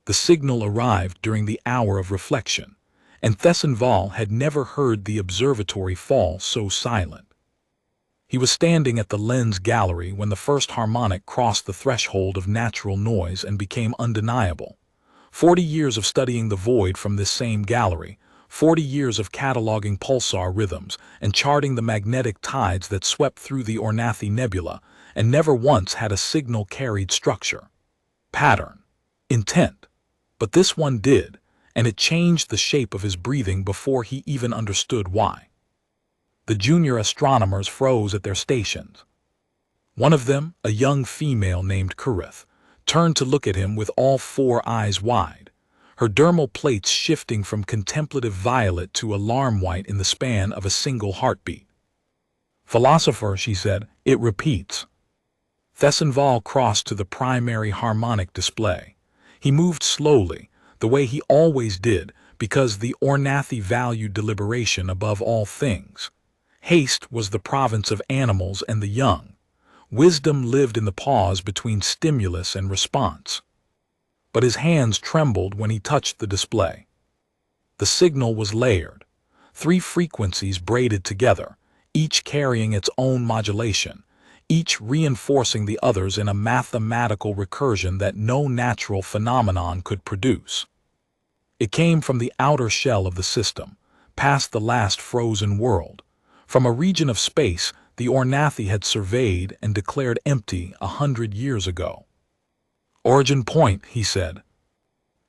The signal arrived during the hour of reflection, and Thessenval had never heard the observatory fall so silent. He was standing at the lens gallery when the first harmonic crossed the threshold of natural noise and became undeniable. 40 years of studying the void from this same gallery, 40 years of cataloging pulsar rhythms and charting the magnetic tides that swept through the Orenathi nebula, and never once had a signal carried structure, pattern, intent. But this one did, and it changed the shape of his breathing before he even understood why. The junior astronomers froze at their stations. One of them, a young female named Kurith, turned to look at him with all four eyes wide, her dermal plates shifting from contemplative violet to alarm white in the span of a single heartbeat. "Philosopher," she said, "it repeats." Thessenval crossed to the primary harmonic display. He moved slowly, the way he always did, because the Orenathi valued deliberation above all things. Haste was the province of animals and the young. Wisdom lived in the pause between stimulus and response. But his hands trembled when he touched the display. The signal was layered. 3 frequencies braided together, each carrying its own modulation, each reinforcing the others in a mathematical recursion that no natural phenomenon could produce. It came from the outer shell of the system, past the last frozen world. From a region of space the Orenathi had surveyed and declared empty 100 years ago. "Origin point," he said.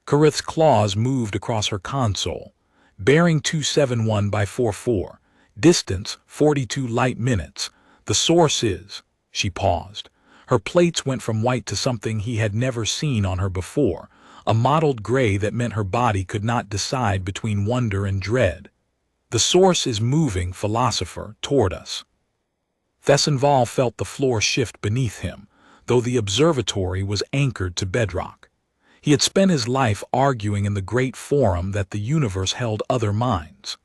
Kurith's claws moved across her console. "Bearing 271 by 44, distance 42 light minutes. The source is..." She paused. Her plates went from white to something he had never seen on her before, a mottled gray that meant her body could not decide between wonder and dread. "The source is moving, philosopher, toward us." Thessenval felt the floor shift beneath him, though the observatory was anchored to bedrock. He had spent his life arguing in the great forum that the universe held other minds.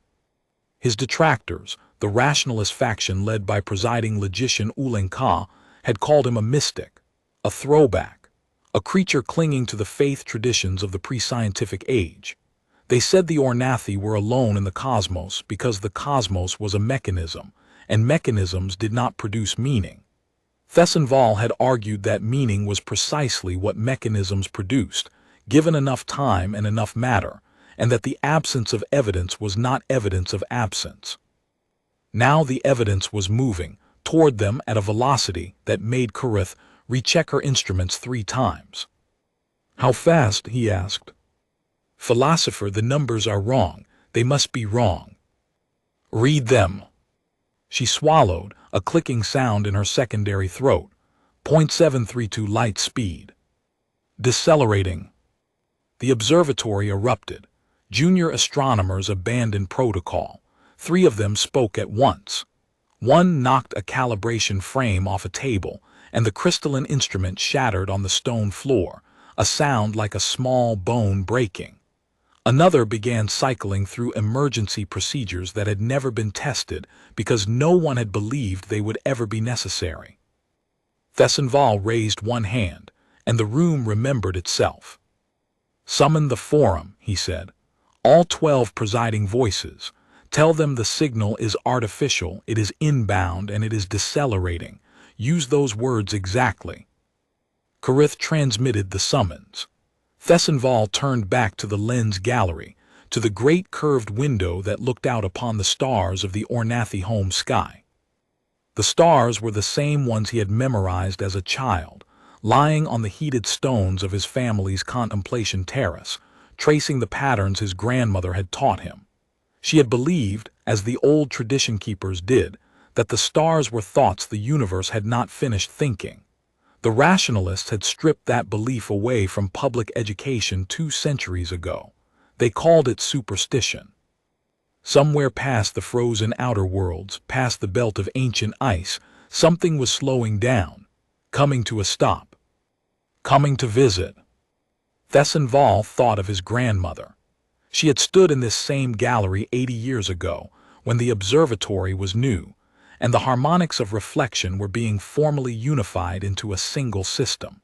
His detractors, the rationalist faction led by presiding logician Ulenka, had called him a mystic, a throwback, a creature clinging to the faith traditions of the pre-scientific age. They said the Orenathi were alone in the cosmos because the cosmos was a mechanism, and mechanisms did not produce meaning. Thessenval had argued that meaning was precisely what mechanisms produced, given enough time and enough matter, and that the absence of evidence was not evidence of absence. Now the evidence was moving toward them at a velocity that made Kurith recheck her instruments 3 times. "How fast?" he asked. "Philosopher, the numbers are wrong. They must be wrong." "Read them." She swallowed, a clicking sound in her secondary throat. 0.732 light speed. Decelerating. The observatory erupted. Junior astronomers abandoned protocol. 3 of them spoke at once. One knocked a calibration frame off a table, and the crystalline instrument shattered on the stone floor, a sound like a small bone breaking. Another began cycling through emergency procedures that had never been tested because no one had believed they would ever be necessary. Thessenval raised one hand, and the room remembered itself. "Summon the forum," he said. "All 12 presiding voices. Tell them the signal is artificial, it is inbound, and it is decelerating. Use those words exactly." Kurith transmitted the summons. Thessenval turned back to the lens gallery, to the great curved window that looked out upon the stars of the Orenathi home sky. The stars were the same ones he had memorized as a child, lying on the heated stones of his family's contemplation terrace, tracing the patterns his grandmother had taught him. She had believed, as the old tradition keepers did, that the stars were thoughts the universe had not finished thinking. The rationalists had stripped that belief away from public education 2 centuries ago. They called it superstition. Somewhere past the frozen outer worlds, past the belt of ancient ice, something was slowing down, coming to a stop, coming to visit. Thessenval thought of his grandmother. She had stood in this same gallery 80 years ago, when the observatory was new, and the harmonics of reflection were being formally unified into a single system.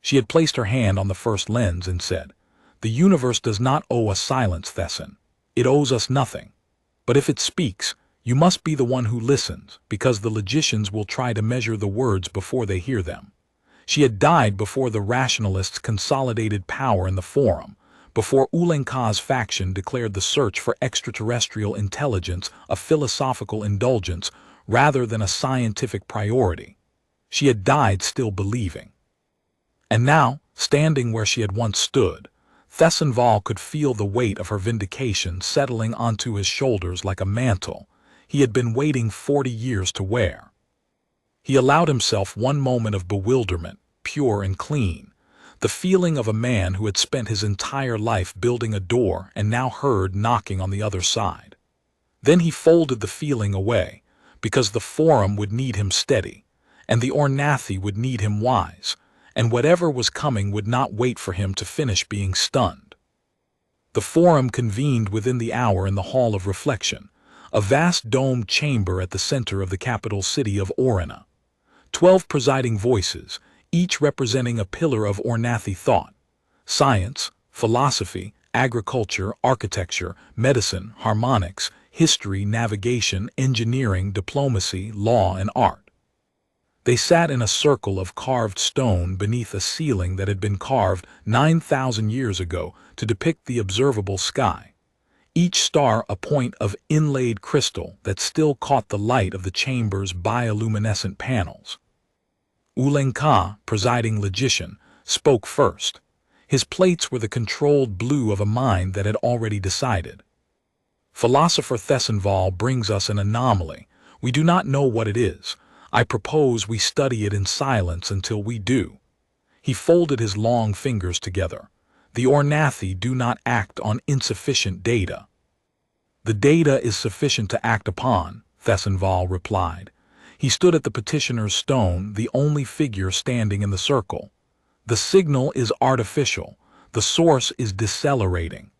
She had placed her hand on the first lens and said, "The universe does not owe us silence, Thesson. It owes us nothing. But if it speaks, you must be the one who listens, because the logicians will try to measure the words before they hear them." She had died before the rationalists consolidated power in the Forum, before Ulenka's faction declared the search for extraterrestrial intelligence a philosophical indulgence rather than a scientific priority. She had died still believing. And now, standing where she had once stood, Thesson could feel the weight of her vindication settling onto his shoulders like a mantle he had been waiting 40 years to wear. He allowed himself one moment of bewilderment, pure and clean, the feeling of a man who had spent his entire life building a door and now heard knocking on the other side. Then he folded the feeling away, because the Forum would need him steady, and the Orenathi would need him wise, and whatever was coming would not wait for him to finish being stunned. The Forum convened within the hour in the Hall of Reflection, a vast domed chamber at the center of the capital city of Orenathi. 12 presiding voices, each representing a pillar of Orenathi thought: science, philosophy, agriculture, architecture, medicine, harmonics, history, navigation, engineering, diplomacy, law, and art. They sat in a circle of carved stone beneath a ceiling that had been carved 9,000 years ago to depict the observable sky, each star a point of inlaid crystal that still caught the light of the chamber's bioluminescent panels. Ulenka, presiding logician, spoke first. His plates were the controlled blue of a mind that had already decided. "Philosopher Thesson brings us an anomaly. We do not know what it is. I propose we study it in silence until we do." He folded his long fingers together. "The Orenathi do not act on insufficient data." "The data is sufficient to act upon," Thesson replied. He stood at the petitioner's stone, the only figure standing in the circle. "The signal is artificial. The source is decelerating.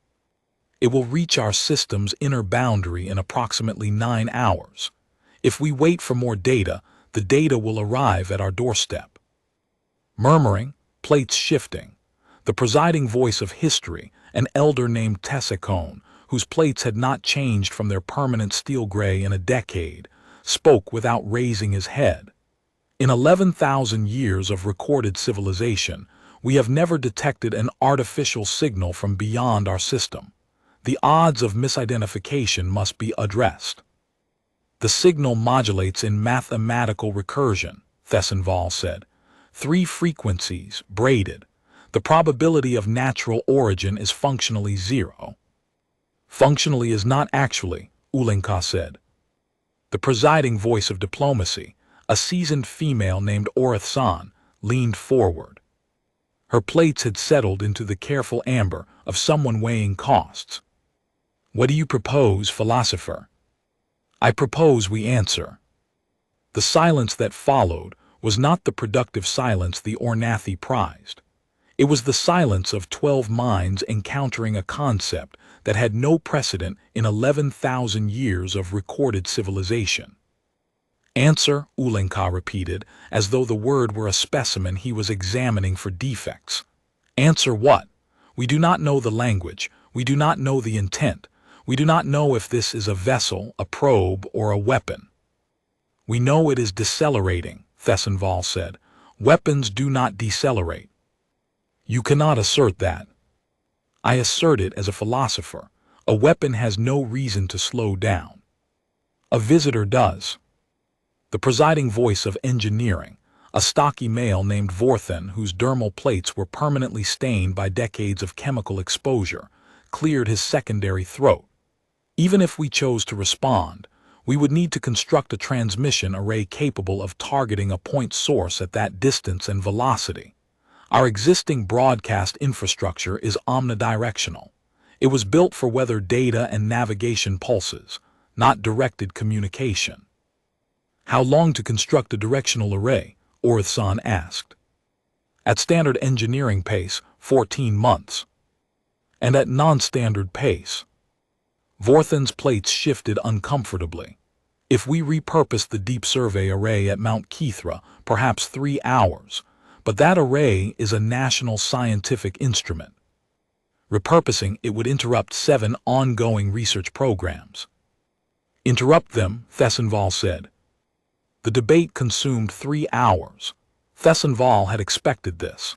It will reach our system's inner boundary in approximately 9 hours. If we wait for more data, the data will arrive at our doorstep." Murmuring, plates shifting, the presiding voice of history, an elder named Tessikone, whose plates had not changed from their permanent steel gray in a decade, spoke without raising his head. "In 11,000 years of recorded civilization, we have never detected an artificial signal from beyond our system. The odds of misidentification must be addressed." "The signal modulates in mathematical recursion," Thesson said. 3 frequencies, braided. The probability of natural origin is functionally 0. "Functionally is not actually," Ulenka said. The presiding voice of diplomacy, a seasoned female named Orenathi, leaned forward. Her plates had settled into the careful amber of someone weighing costs. "What do you propose, philosopher?" "I propose we answer." The silence that followed was not the productive silence the Orenathi prized. It was the silence of 12 minds encountering a concept that had no precedent in 11,000 years of recorded civilization. "Answer," Ulenka repeated, as though the word were a specimen he was examining for defects. "Answer what? We do not know the language. We do not know the intent. We do not know if this is a vessel, a probe, or a weapon." "We know it is decelerating," Thesson said. "Weapons do not decelerate." "You cannot assert that." "I assert it as a philosopher. A weapon has no reason to slow down. A visitor does." The presiding voice of engineering, a stocky male named Vorthen, whose dermal plates were permanently stained by decades of chemical exposure, cleared his secondary throat. "Even if we chose to respond, we would need to construct a transmission array capable of targeting a point source at that distance and velocity. Our existing broadcast infrastructure is omnidirectional. It was built for weather data and navigation pulses, not directed communication." "How long to construct a directional array?" Orenathi asked. "At standard engineering pace, 14 months. "And at non-standard pace?" Vorthen's plates shifted uncomfortably. "If we repurpose the deep survey array at Mount Kithra, perhaps 3 hours. But that array is a national scientific instrument. Repurposing it would interrupt 7 ongoing research programs. Interrupt them, Thessenval said. The debate consumed 3 hours. Thessenval had expected this.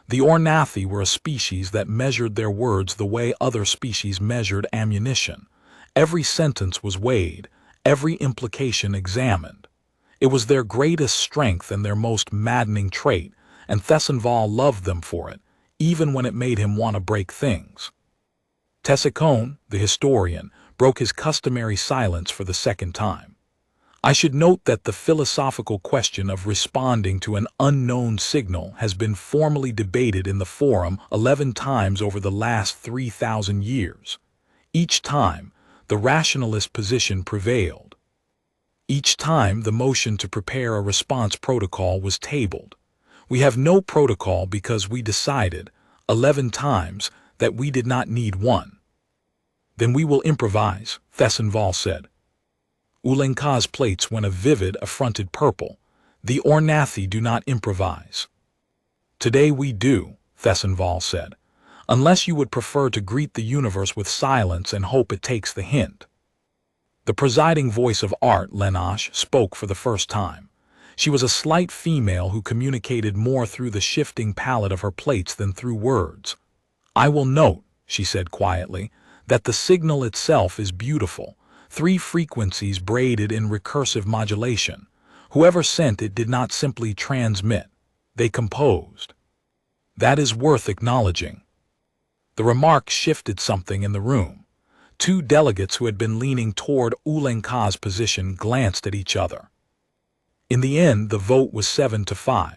The Orenathi were a species that measured their words the way other species measured ammunition. Every sentence was weighed, every implication examined. It was their greatest strength and their most maddening trait, and Thessenval loved them for it, even when it made him want to break things. Tessicone, the historian, broke his customary silence for the second time. I should note that the philosophical question of responding to an unknown signal has been formally debated in the forum 11 times over the last 3,000 years. Each time, the rationalist position prevailed. Each time, the motion to prepare a response protocol was tabled. We have no protocol because we decided, 11 times, that we did not need one. Then we will improvise, Thessenval said. Ulenka's plates went a vivid, affronted purple. The Orenathi do not improvise. Today we do, Thessenval said, unless you would prefer to greet the universe with silence and hope it takes the hint. The presiding voice of Art, Lenache, spoke for the first time. She was a slight female who communicated more through the shifting palette of her plates than through words. I will note, she said quietly, that the signal itself is beautiful. 3 frequencies braided in recursive modulation. Whoever sent it did not simply transmit. They composed. That is worth acknowledging. The remark shifted something in the room. 2 delegates who had been leaning toward Ulenka's position glanced at each other. In the end, the vote was 7-5.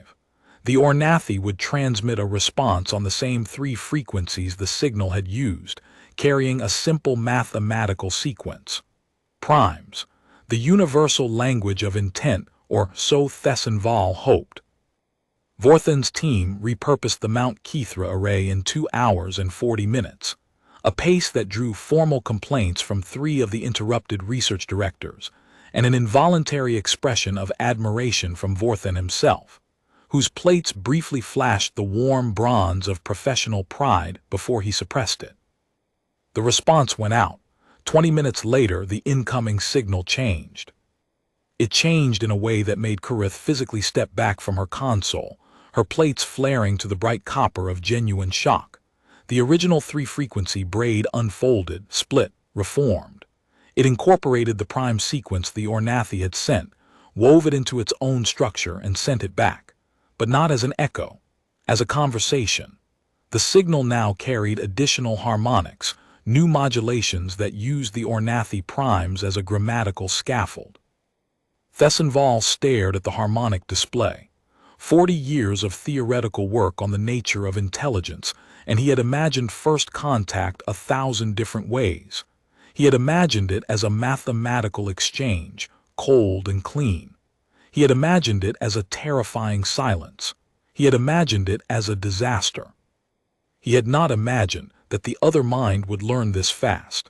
The Orenathi would transmit a response on the same 3 frequencies the signal had used, carrying a simple mathematical sequence. Primes, the universal language of intent, or so Thessenval hoped. Vorthen's team repurposed the Mount Kithra array in 2 hours and 40 minutes, a pace that drew formal complaints from 3 of the interrupted research directors, and an involuntary expression of admiration from Vorthen himself, whose plates briefly flashed the warm bronze of professional pride before he suppressed it. The response went out. 20 minutes later, the incoming signal changed. It changed in a way that made Kurith physically step back from her console, her plates flaring to the bright copper of genuine shock. The original 3-frequency braid unfolded, split, reformed. It incorporated the prime sequence the Orenathi had sent, wove it into its own structure, and sent it back. But not as an echo, as a conversation. The signal now carried additional harmonics, new modulations that used the Orenathi primes as a grammatical scaffold. Thessenval stared at the harmonic display. 40 years of theoretical work on the nature of intelligence, and he had imagined first contact 1,000 different ways. He had imagined it as a mathematical exchange, cold and clean. He had imagined it as a terrifying silence. He had imagined it as a disaster. He had not imagined that the other mind would learn this fast.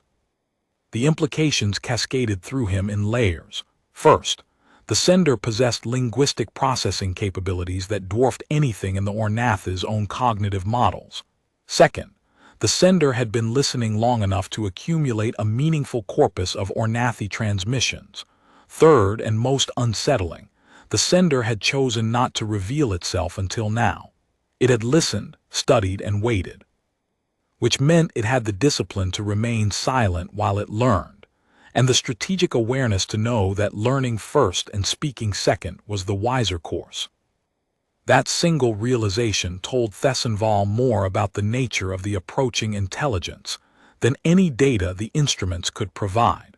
The implications cascaded through him in layers. First, the sender possessed linguistic processing capabilities that dwarfed anything in the Orenathi's own cognitive models. Second, the sender had been listening long enough to accumulate a meaningful corpus of Orenathi transmissions. Third, and most unsettling, the sender had chosen not to reveal itself until now. It had listened, studied, and waited, which meant it had the discipline to remain silent while it learned, and the strategic awareness to know that learning first and speaking second was the wiser course. That single realization told Thessenval more about the nature of the approaching intelligence than any data the instruments could provide.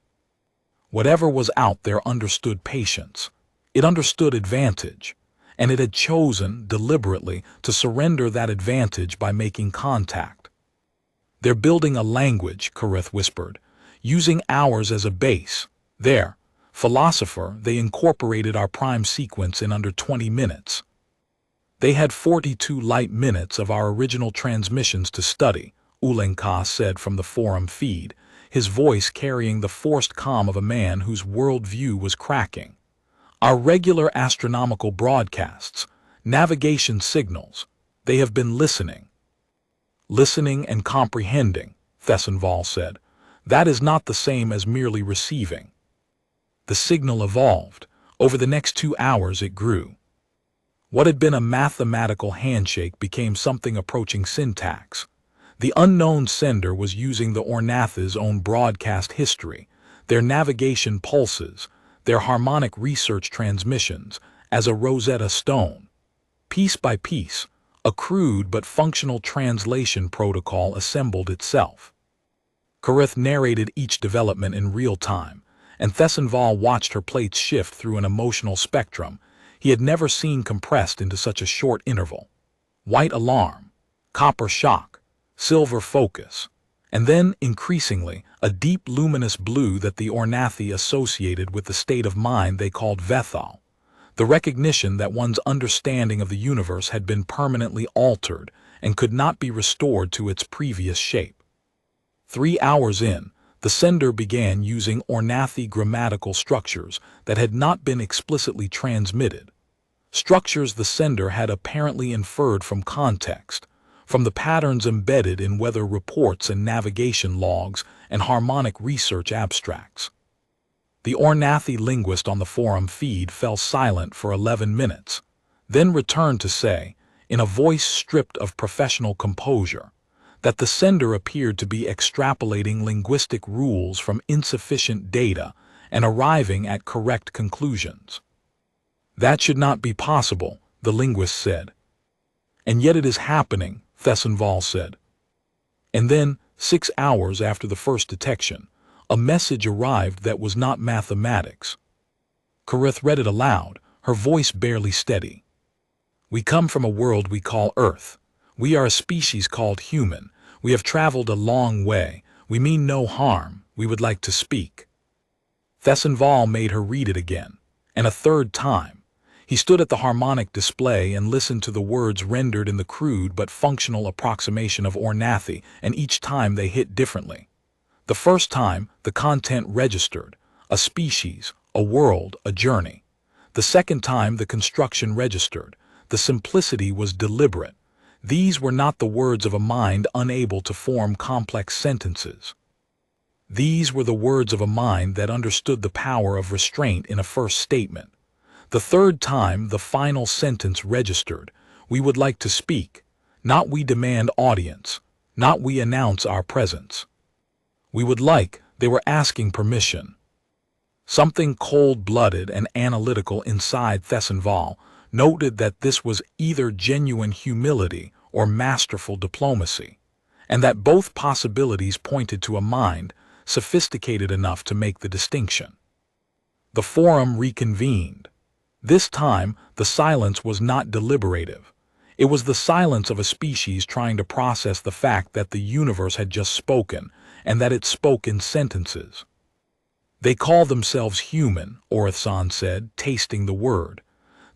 Whatever was out there understood patience. It understood advantage, and it had chosen, deliberately, to surrender that advantage by making contact. They're building a language, Kurith whispered, using ours as a base. There, philosopher, they incorporated our prime sequence in under 20 minutes. They had 42 light minutes of our original transmissions to study, Ulenka said from the forum feed, his voice carrying the forced calm of a man whose worldview was cracking. Our regular astronomical broadcasts, Navigation signals. They have been listening. Listening and comprehending, Thessenval said. That is not the same as merely receiving. The signal evolved. Over the next 2 hours it grew. What had been a mathematical handshake became something approaching syntax. The unknown sender was using the Orenathi's own broadcast history, their navigation pulses, their harmonic research transmissions, as a Rosetta Stone. Piece by piece, a crude but functional translation protocol assembled itself. Karith narrated each development in real time, and Thessenval watched her plates shift through an emotional spectrum he had never seen compressed into such a short interval. White alarm, copper shock, silver focus, and then, increasingly, a deep luminous blue that the Orenathi associated with the state of mind they called Vethal, the recognition that one's understanding of the universe had been permanently altered and could not be restored to its previous shape. 3 hours in, the sender began using Orenathi grammatical structures that had not been explicitly transmitted. Structures the sender had apparently inferred from context, from the patterns embedded in weather reports and navigation logs and harmonic research abstracts. The Orenathi linguist on the forum feed fell silent for 11 minutes, then returned to say, in a voice stripped of professional composure, that the sender appeared to be extrapolating linguistic rules from insufficient data and arriving at correct conclusions. That should not be possible, the linguist said. And yet it is happening, Thessenval said. And then, 6 hours after the first detection, a message arrived that was not mathematics. Karith read it aloud, her voice barely steady. We come from a world we call Earth. We are a species called human. We have traveled a long way. We mean no harm. We would like to speak. Thessenval made her read it again, and a third time. He stood at the harmonic display and listened to the words rendered in the crude but functional approximation of Orenathi, and each time they hit differently. The first time, the content registered, a species, a world, a journey. The second time, the construction registered. The simplicity was deliberate. These were not the words of a mind unable to form complex sentences. These were the words of a mind that understood the power of restraint in a first statement. The third time, the final sentence registered. We would like to speak. Not we demand audience. Not we announce our presence. We would like, they were asking permission. Something cold-blooded and analytical inside Thessenval noted that this was either genuine humility or masterful diplomacy, and that both possibilities pointed to a mind sophisticated enough to make the distinction. The forum reconvened. This time, the silence was not deliberative. It was the silence of a species trying to process the fact that the universe had just spoken, and that it spoke in sentences. They call themselves human, Orenathi said, tasting the word.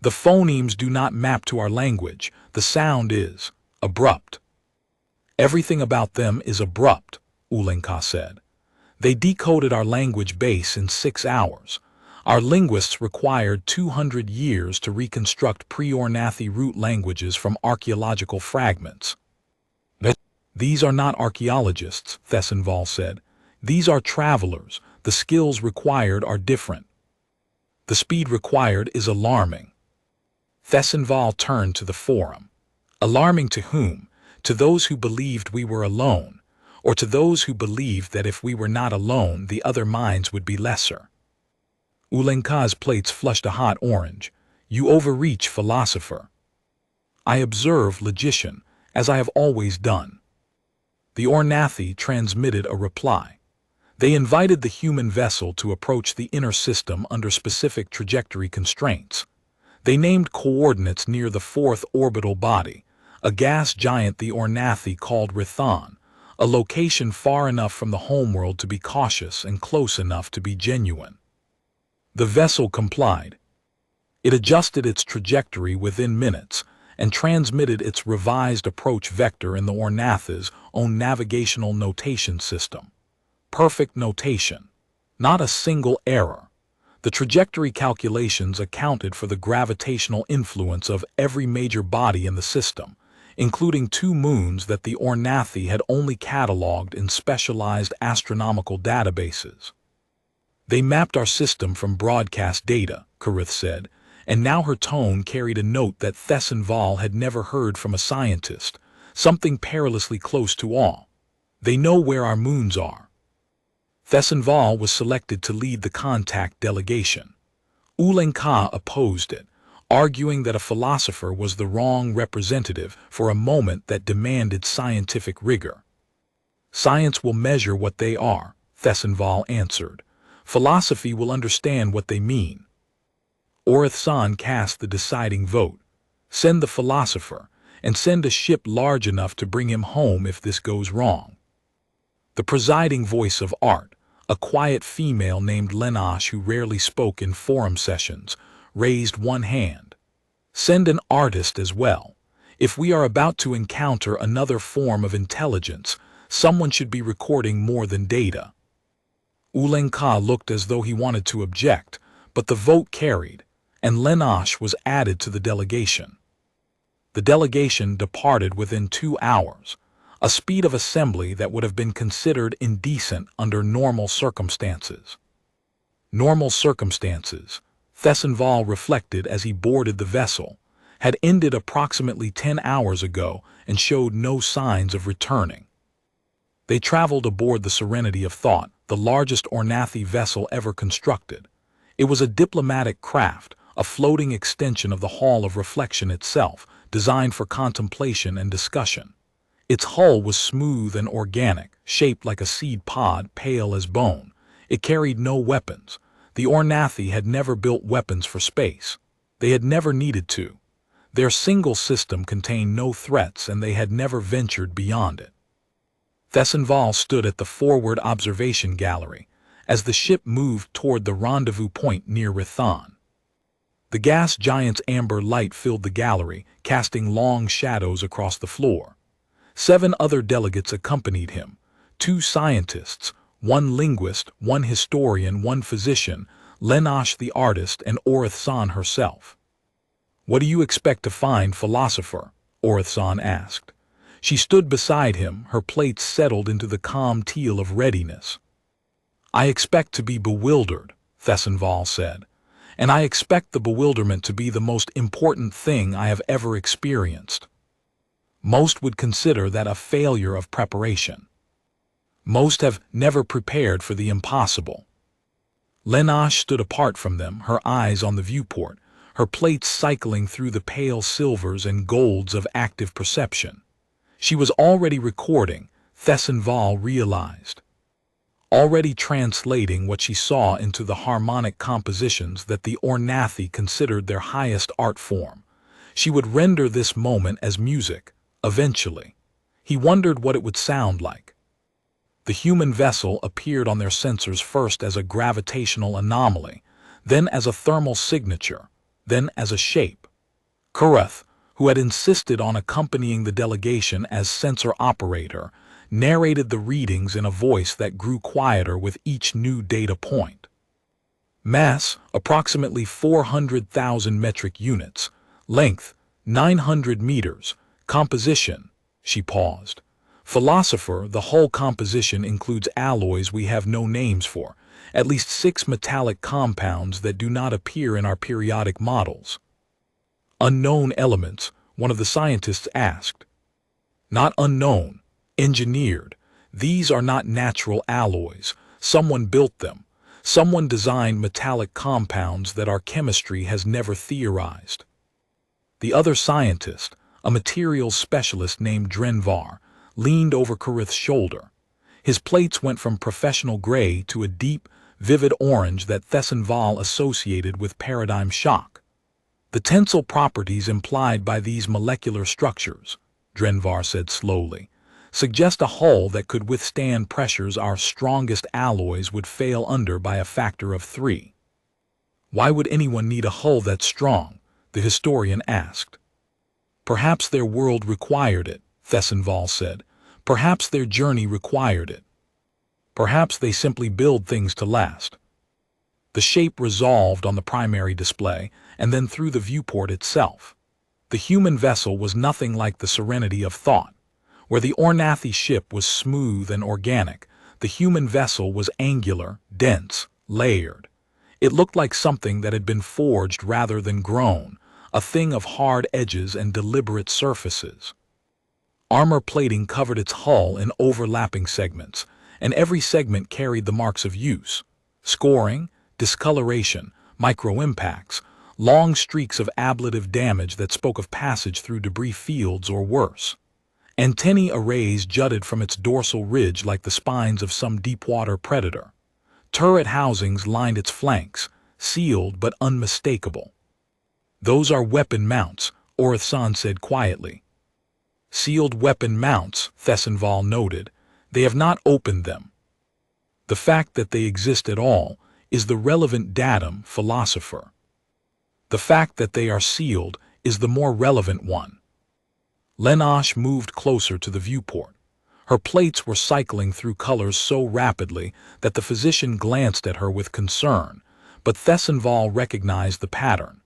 The phonemes do not map to our language. The sound is abrupt. Everything about them is abrupt, Orenathi said. They decoded our language base in 6 hours. Our linguists required 200 years to reconstruct pre-Orenathi root languages from archaeological fragments. These are not archaeologists, Thessenval said. These are travelers. The skills required are different. The speed required is alarming. Thessenval turned to the forum. Alarming to whom? To those who believed we were alone, or to those who believed that if we were not alone, the other minds would be lesser. Orenathi's plates flushed a hot orange. You overreach, philosopher. I observe, logician, as I have always done. The Orenathi transmitted a reply. They invited the human vessel to approach the inner system under specific trajectory constraints. They named coordinates near the fourth orbital body, a gas giant the Orenathi called Rithan, a location far enough from the homeworld to be cautious and close enough to be genuine. The vessel complied. It adjusted its trajectory within minutes and transmitted its revised approach vector in the Orenathi's own navigational notation system. Perfect notation. Not a single error. The trajectory calculations accounted for the gravitational influence of every major body in the system, including 2 moons that the Orenathi had only catalogued in specialized astronomical databases. They mapped our system from broadcast data, Karith said, and now her tone carried a note that Thessenval had never heard from a scientist, something perilously close to awe. They know where our moons are. Thessenval was selected to lead the contact delegation. Orenathi opposed it, arguing that a philosopher was the wrong representative for a moment that demanded scientific rigor. Science will measure what they are, Thessenval answered. Philosophy will understand what they mean. Orenathi cast the deciding vote. Send the philosopher, and send a ship large enough to bring him home if this goes wrong. The presiding voice of art, a quiet female named Lenash who rarely spoke in forum sessions, raised one hand. Send an artist as well. If we are about to encounter another form of intelligence, someone should be recording more than data. Orenathi looked as though he wanted to object, but the vote carried, and Lenash was added to the delegation. The delegation departed within 2 hours, a speed of assembly that would have been considered indecent under normal circumstances. Normal circumstances, Thessenval reflected as he boarded the vessel, had ended approximately 10 hours ago and showed no signs of returning. They traveled aboard the Serenity of Thought, the largest Orenathi vessel ever constructed. It was a diplomatic craft, a floating extension of the Hall of Reflection itself, designed for contemplation and discussion. Its hull was smooth and organic, shaped like a seed pod, pale as bone. It carried no weapons. The Orenathi had never built weapons for space. They had never needed to. Their single system contained no threats, and they had never ventured beyond it. Thessenval stood at the forward observation gallery as the ship moved toward the rendezvous point near Rithan. The gas giant's amber light filled the gallery, casting long shadows across the floor. 7 other delegates accompanied him, 2 scientists, 1 linguist, 1 historian, 1 physician, Lenash the artist, and Orenathi herself. "What do you expect to find, philosopher?" Orenathi asked. She stood beside him, her plates settled into the calm teal of readiness. "I expect to be bewildered," Thessenval said, "and I expect the bewilderment to be the most important thing I have ever experienced. Most would consider that a failure of preparation. Most have never prepared for the impossible." Lenash stood apart from them, her eyes on the viewport, her plates cycling through the pale silvers and golds of active perception. She was already recording, Thessenval realized. Already translating what she saw into the harmonic compositions that the Orenathi considered their highest art form. She would render this moment as music, eventually. He wondered what it would sound like. The human vessel appeared on their sensors first as a gravitational anomaly, then as a thermal signature, then as a shape. Karith, who had insisted on accompanying the delegation as sensor operator, narrated the readings in a voice that grew quieter with each new data point. Mass, approximately 400,000 metric units. Length, 900 meters. Composition, she paused. Philosopher, the whole composition includes alloys we have no names for, at least 6 metallic compounds that do not appear in our periodic models. Unknown elements, one of the scientists asked. Not unknown, engineered. These are not natural alloys. Someone built them. Someone designed metallic compounds that our chemistry has never theorized. The other scientist, a materials specialist named Drenvar, leaned over Karith's shoulder. His plates went from professional gray to a deep, vivid orange that Thessenval associated with paradigm shock. "The tensile properties implied by these molecular structures," Drenvar said slowly, "suggest a hull that could withstand pressures our strongest alloys would fail under by a factor of 3. "Why would anyone need a hull that strong?" the historian asked. "Perhaps their world required it," Thessenval said. "Perhaps their journey required it. Perhaps they simply build things to last." The shape resolved on the primary display and then through the viewport itself. The human vessel was nothing like the serenity of thought. Where the Orenathi ship was smooth and organic, the human vessel was angular, dense, layered. It looked like something that had been forged rather than grown, a thing of hard edges and deliberate surfaces. Armor plating covered its hull in overlapping segments, and every segment carried the marks of use: scoring, discoloration, micro-impacts, long streaks of ablative damage that spoke of passage through debris fields or worse. Antennae arrays jutted from its dorsal ridge like the spines of some deep-water predator. Turret housings lined its flanks, sealed but unmistakable. "Those are weapon mounts," Orenathi said quietly. "Sealed weapon mounts," Thessenval noted. "They have not opened them." "The fact that they exist at all is the relevant datum, philosopher. The fact that they are sealed is the more relevant one." Lenosh moved closer to the viewport. Her plates were cycling through colors so rapidly that the physician glanced at her with concern, but Thessenval recognized the pattern.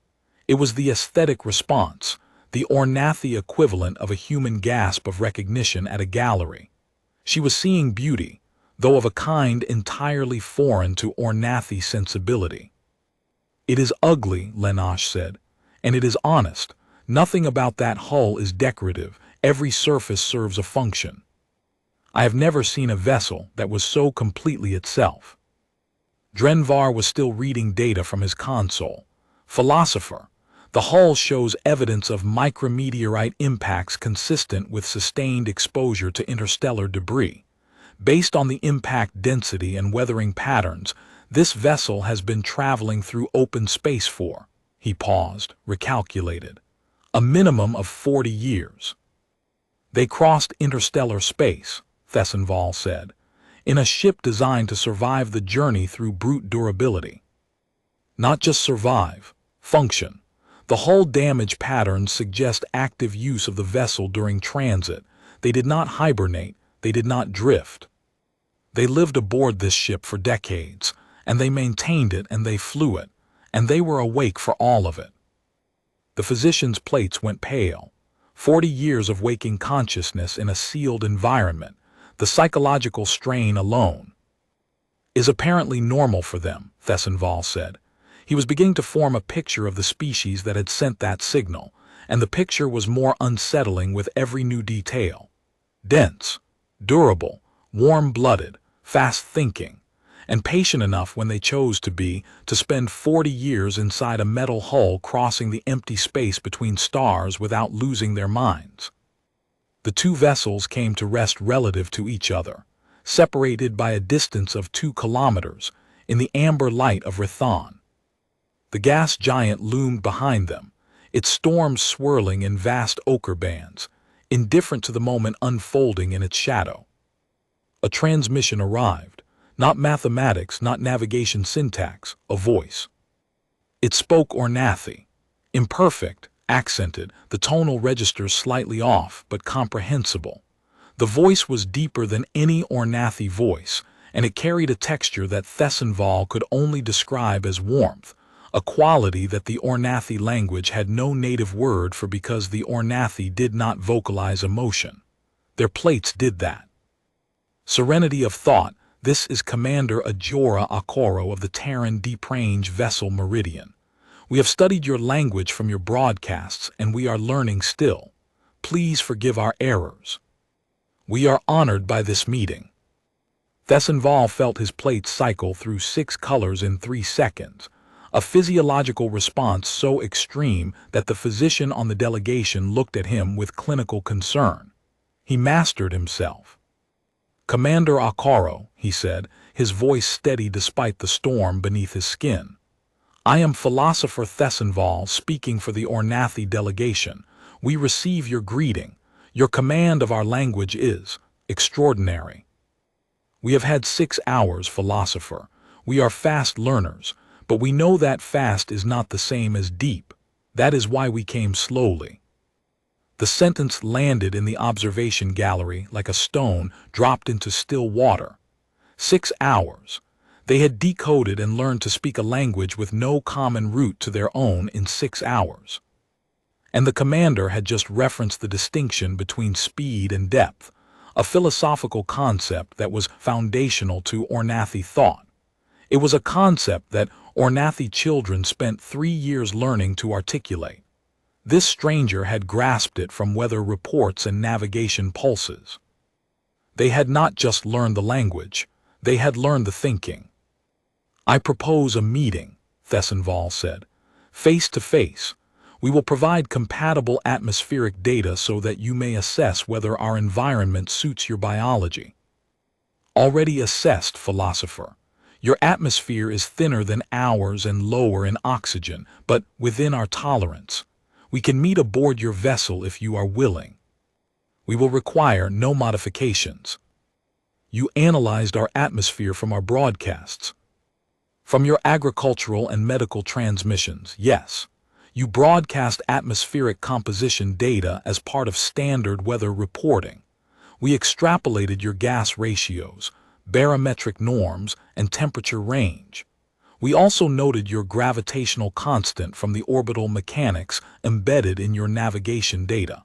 It was the aesthetic response, the Orenathi equivalent of a human gasp of recognition at a gallery. She was seeing beauty, though of a kind entirely foreign to Orenathi sensibility. "It is ugly," Lenosh said, "and it is honest. Nothing about that hull is decorative. Every surface serves a function. I have never seen a vessel that was so completely itself." Drenvar was still reading data from his console. "Philosopher, the hull shows evidence of micrometeorite impacts consistent with sustained exposure to interstellar debris. Based on the impact density and weathering patterns, this vessel has been traveling through open space for," he paused, recalculated, "a minimum of 40 years. "They crossed interstellar space," Thessenval said, "in a ship designed to survive the journey through brute durability. Not just survive, function. The hull damage patterns suggest active use of the vessel during transit. They did not hibernate, they did not drift. They lived aboard this ship for decades, and they maintained it and they flew it, and they were awake for all of it." The physician's plates went pale. 40 years of waking consciousness in a sealed environment, the psychological strain alone, "is apparently normal for them," Thessenval said. He was beginning to form a picture of the species that had sent that signal, and the picture was more unsettling with every new detail. Dense, durable, warm-blooded, fast-thinking, and patient enough when they chose to be, to spend 40 years inside a metal hull crossing the empty space between stars without losing their minds. The two vessels came to rest relative to each other, separated by a distance of 2 kilometers, in the amber light of Rethan. The gas giant loomed behind them, its storms swirling in vast ochre bands, indifferent to the moment unfolding in its shadow. A transmission arrived. Not mathematics, not navigation syntax, a voice. It spoke Orenathi. Imperfect, accented, the tonal registers slightly off, but comprehensible. The voice was deeper than any Orenathi voice, and it carried a texture that Thessenval could only describe as warmth, a quality that the Orenathi language had no native word for because the Orenathi did not vocalize emotion. Their plates did that. "Serenity of thought. This is Commander Ajora Akoro of the Terran Deep Range vessel Meridian. We have studied your language from your broadcasts, and we are learning still. Please forgive our errors. We are honored by this meeting." Thessenval felt his plate cycle through 6 colors in 3 seconds, a physiological response so extreme that the physician on the delegation looked at him with clinical concern. He mastered himself. "Commander Akoro," he said, his voice steady despite the storm beneath his skin. "I am philosopher Thessenval speaking for the Orenathi delegation. We receive your greeting. Your command of our language is extraordinary. We have had 6 hours, philosopher. We are fast learners, but we know that fast is not the same as deep. That is why we came slowly." The sentence landed in the observation gallery like a stone dropped into still water. 6 hours. They had decoded and learned to speak a language with no common root to their own in 6 hours. And the commander had just referenced the distinction between speed and depth, a philosophical concept that was foundational to Orenathi thought. It was a concept that Orenathi children spent 3 years learning to articulate. This stranger had grasped it from weather reports and navigation pulses. They had not just learned the language, they had learned the thinking. "I propose a meeting," Thessenval said. "Face to face. We will provide compatible atmospheric data so that you may assess whether our environment suits your biology." "Already assessed, philosopher. Your atmosphere is thinner than ours and lower in oxygen, but within our tolerance. We can meet aboard your vessel if you are willing. We will require no modifications." "You analyzed our atmosphere from our broadcasts." "From your agricultural and medical transmissions, yes. You broadcast atmospheric composition data as part of standard weather reporting. We extrapolated your gas ratios, barometric norms, and temperature range. We also noted your gravitational constant from the orbital mechanics embedded in your navigation data."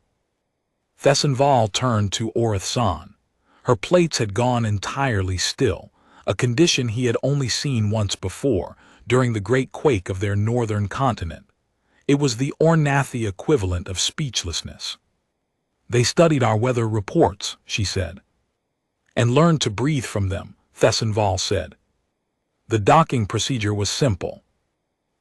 Thessenval turned to Orenathi. Her plates had gone entirely still, a condition he had only seen once before, during the great quake of their northern continent. It was the Orenathi equivalent of speechlessness. "They studied our weather reports," she said. "And learned to breathe from them," Thessenval said. "The docking procedure was simple.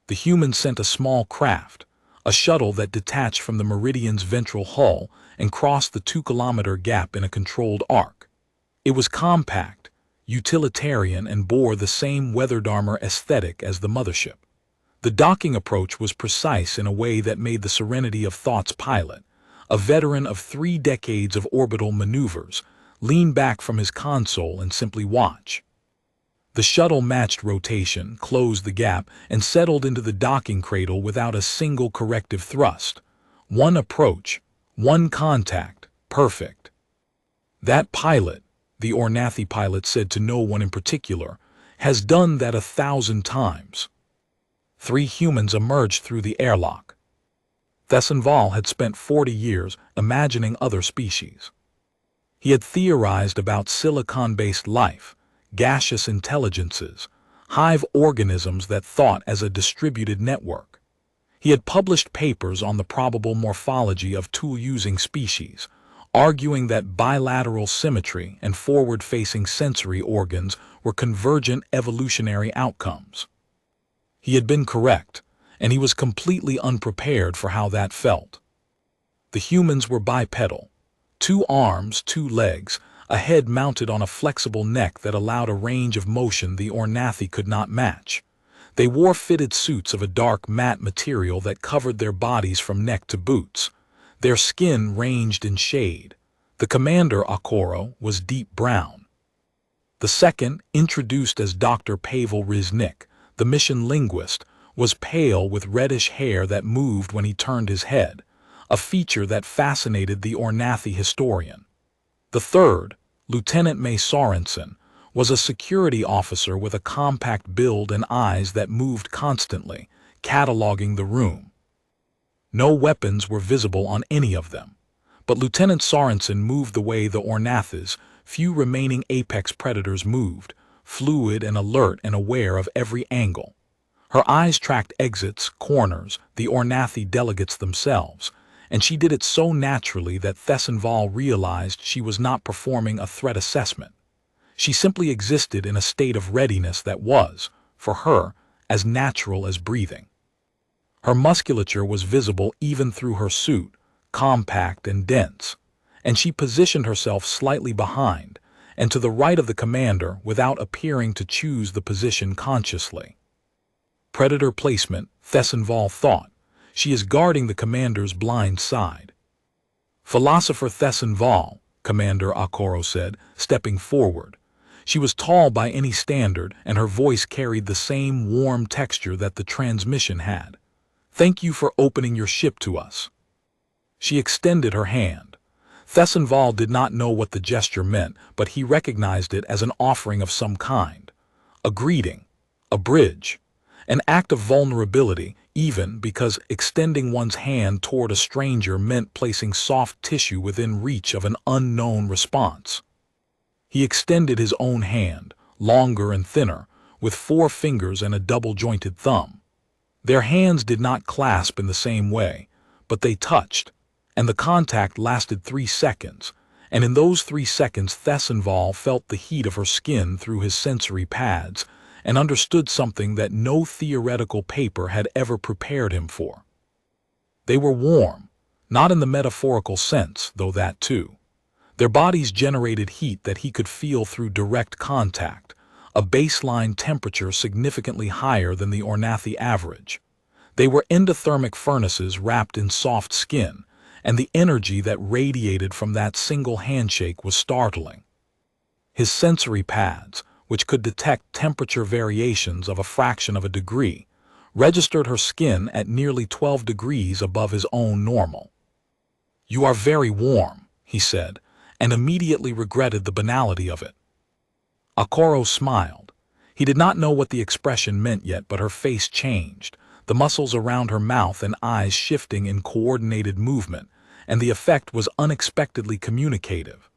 The humans sent a small craft, a shuttle that detached from the Meridian's ventral hull and crossed the 2-kilometer gap in a controlled arc. It was compact, utilitarian, and bore the same weather-darmer aesthetic as the mothership. The docking approach was precise in a way that made the serenity of Thought's pilot, a veteran of 3 decades of orbital maneuvers, lean back from his console and simply watch. The shuttle matched rotation, closed the gap, and settled into the docking cradle without a single corrective thrust. One approach, one contact, perfect. "That pilot," the Orenathi pilot said to no one in particular, "has done that 1,000 times." 3 humans emerged through the airlock. Thessenval had spent 40 years imagining other species. He had theorized about silicon-based life, gaseous intelligences, hive organisms that thought as a distributed network. He had published papers on the probable morphology of tool-using species, arguing that bilateral symmetry and forward-facing sensory organs were convergent evolutionary outcomes. He had been correct, and he was completely unprepared for how that felt. The humans were bipedal, 2 arms, 2 legs, a head mounted on a flexible neck that allowed a range of motion the Orenathi could not match. They wore fitted suits of a dark matte material that covered their bodies from neck to boots. Their skin ranged in shade. The commander, Okoro, was deep brown. The second, introduced as Dr. Pavel Riznik, the mission linguist, was pale with reddish hair that moved when he turned his head, a feature that fascinated the Orenathi historian. The third, Lieutenant May Sorensen, was a security officer with a compact build and eyes that moved constantly, cataloging the room. No weapons were visible on any of them, but Lieutenant Sorensen moved the way the Orenathis, few remaining apex predators, moved, fluid and alert and aware of every angle. Her eyes tracked exits, corners, the Orenathi delegates themselves, and she did it so naturally that Thessenval realized she was not performing a threat assessment. She simply existed in a state of readiness that was, for her, as natural as breathing. Her musculature was visible even through her suit, compact and dense, and she positioned herself slightly behind and to the right of the commander without appearing to choose the position consciously. Predator placement, Thessenval thought. She is guarding the commander's blind side. "Philosopher Thessenval," Commander Okoro said, stepping forward. She was tall by any standard, and her voice carried the same warm texture that the transmission had. "Thank you for opening your ship to us." She extended her hand. Thessenval did not know what the gesture meant, but he recognized it as an offering of some kind. A greeting, a bridge, an act of vulnerability, even because extending one's hand toward a stranger meant placing soft tissue within reach of an unknown response. He extended his own hand, longer and thinner, with 4 fingers and a double-jointed thumb. Their hands did not clasp in the same way, but they touched, and the contact lasted 3 seconds, and in those 3 seconds Thessenval felt the heat of her skin through his sensory pads and understood something that no theoretical paper had ever prepared him for. They were warm, not in the metaphorical sense, though that too. Their bodies generated heat that he could feel through direct contact, a baseline temperature significantly higher than the Orenathi average. They were endothermic furnaces wrapped in soft skin, and the energy that radiated from that single handshake was startling. His sensory pads, which could detect temperature variations of a fraction of a degree, registered her skin at nearly 12 degrees above his own normal. "You are very warm," he said, and immediately regretted the banality of it. Okoro smiled. He did not know what the expression meant yet, but her face changed, the muscles around her mouth and eyes shifting in coordinated movement, and the effect was unexpectedly communicative.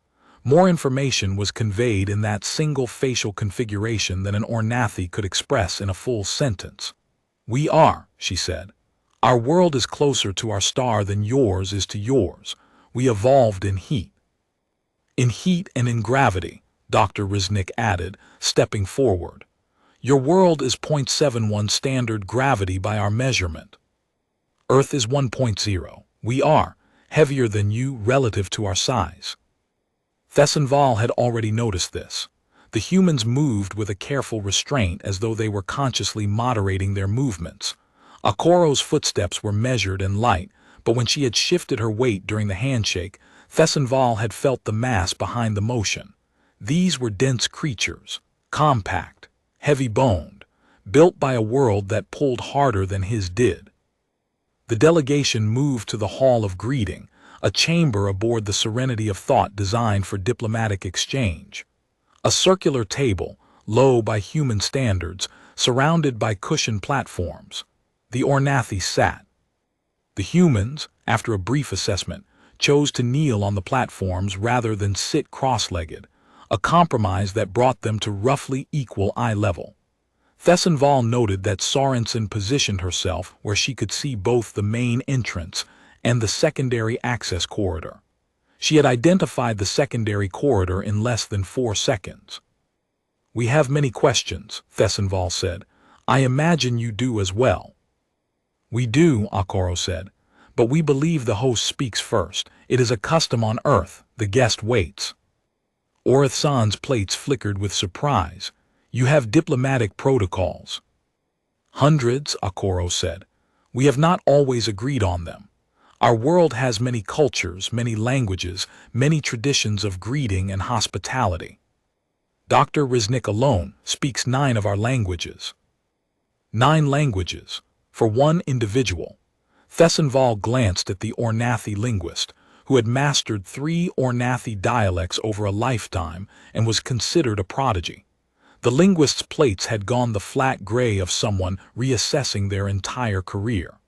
More information was conveyed in that single facial configuration than an Orenathi could express in a full sentence. "We are," she said. "Our world is closer to our star than yours is to yours. We evolved in heat." "In heat and in gravity," Dr. Riznik added, stepping forward. "Your world is 0.71 standard gravity by our measurement. Earth is 1.0. We are heavier than you relative to our size." Thessenval had already noticed this. The humans moved with a careful restraint as though they were consciously moderating their movements. Okoro's footsteps were measured and light, but when she had shifted her weight during the handshake, Thessenval had felt the mass behind the motion. These were dense creatures, compact, heavy-boned, built by a world that pulled harder than his did. The delegation moved to the Hall of Greeting, a chamber aboard the Serenity of Thought designed for diplomatic exchange. A circular table, low by human standards, surrounded by cushioned platforms. The Orenathi sat. The humans, after a brief assessment, chose to kneel on the platforms rather than sit cross-legged, a compromise that brought them to roughly equal eye level. Thessenval noted that Sorensen positioned herself where she could see both the main entrance and the secondary access corridor. She had identified the secondary corridor in less than 4 seconds. "We have many questions," Thessenval said. "I imagine you do as well." "We do," Okoro said, "but we believe the host speaks first. It is a custom on Earth. The guest waits." Orenath's plates flickered with surprise. "You have diplomatic protocols." "Hundreds," Okoro said. "We have not always agreed on them. Our world has many cultures, many languages, many traditions of greeting and hospitality. Dr. Riznik alone speaks 9 of our languages." 9 languages, for one individual. Thessenval glanced at the Orenathi linguist, who had mastered 3 Orenathi dialects over a lifetime and was considered a prodigy. The linguist's plates had gone the flat gray of someone reassessing their entire career.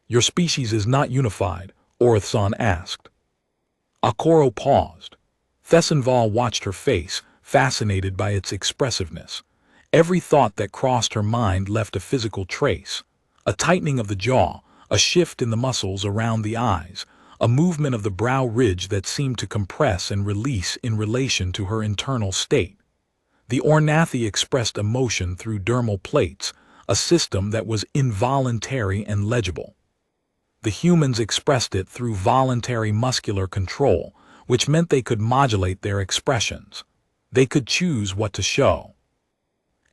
"Your species is not unified?" Orenathi asked. Okoro paused. Thessenval watched her face, fascinated by its expressiveness. Every thought that crossed her mind left a physical trace. A tightening of the jaw, a shift in the muscles around the eyes, a movement of the brow ridge that seemed to compress and release in relation to her internal state. The Orenathi expressed emotion through dermal plates, a system that was involuntary and legible. The humans expressed it through voluntary muscular control, which meant they could modulate their expressions. They could choose what to show.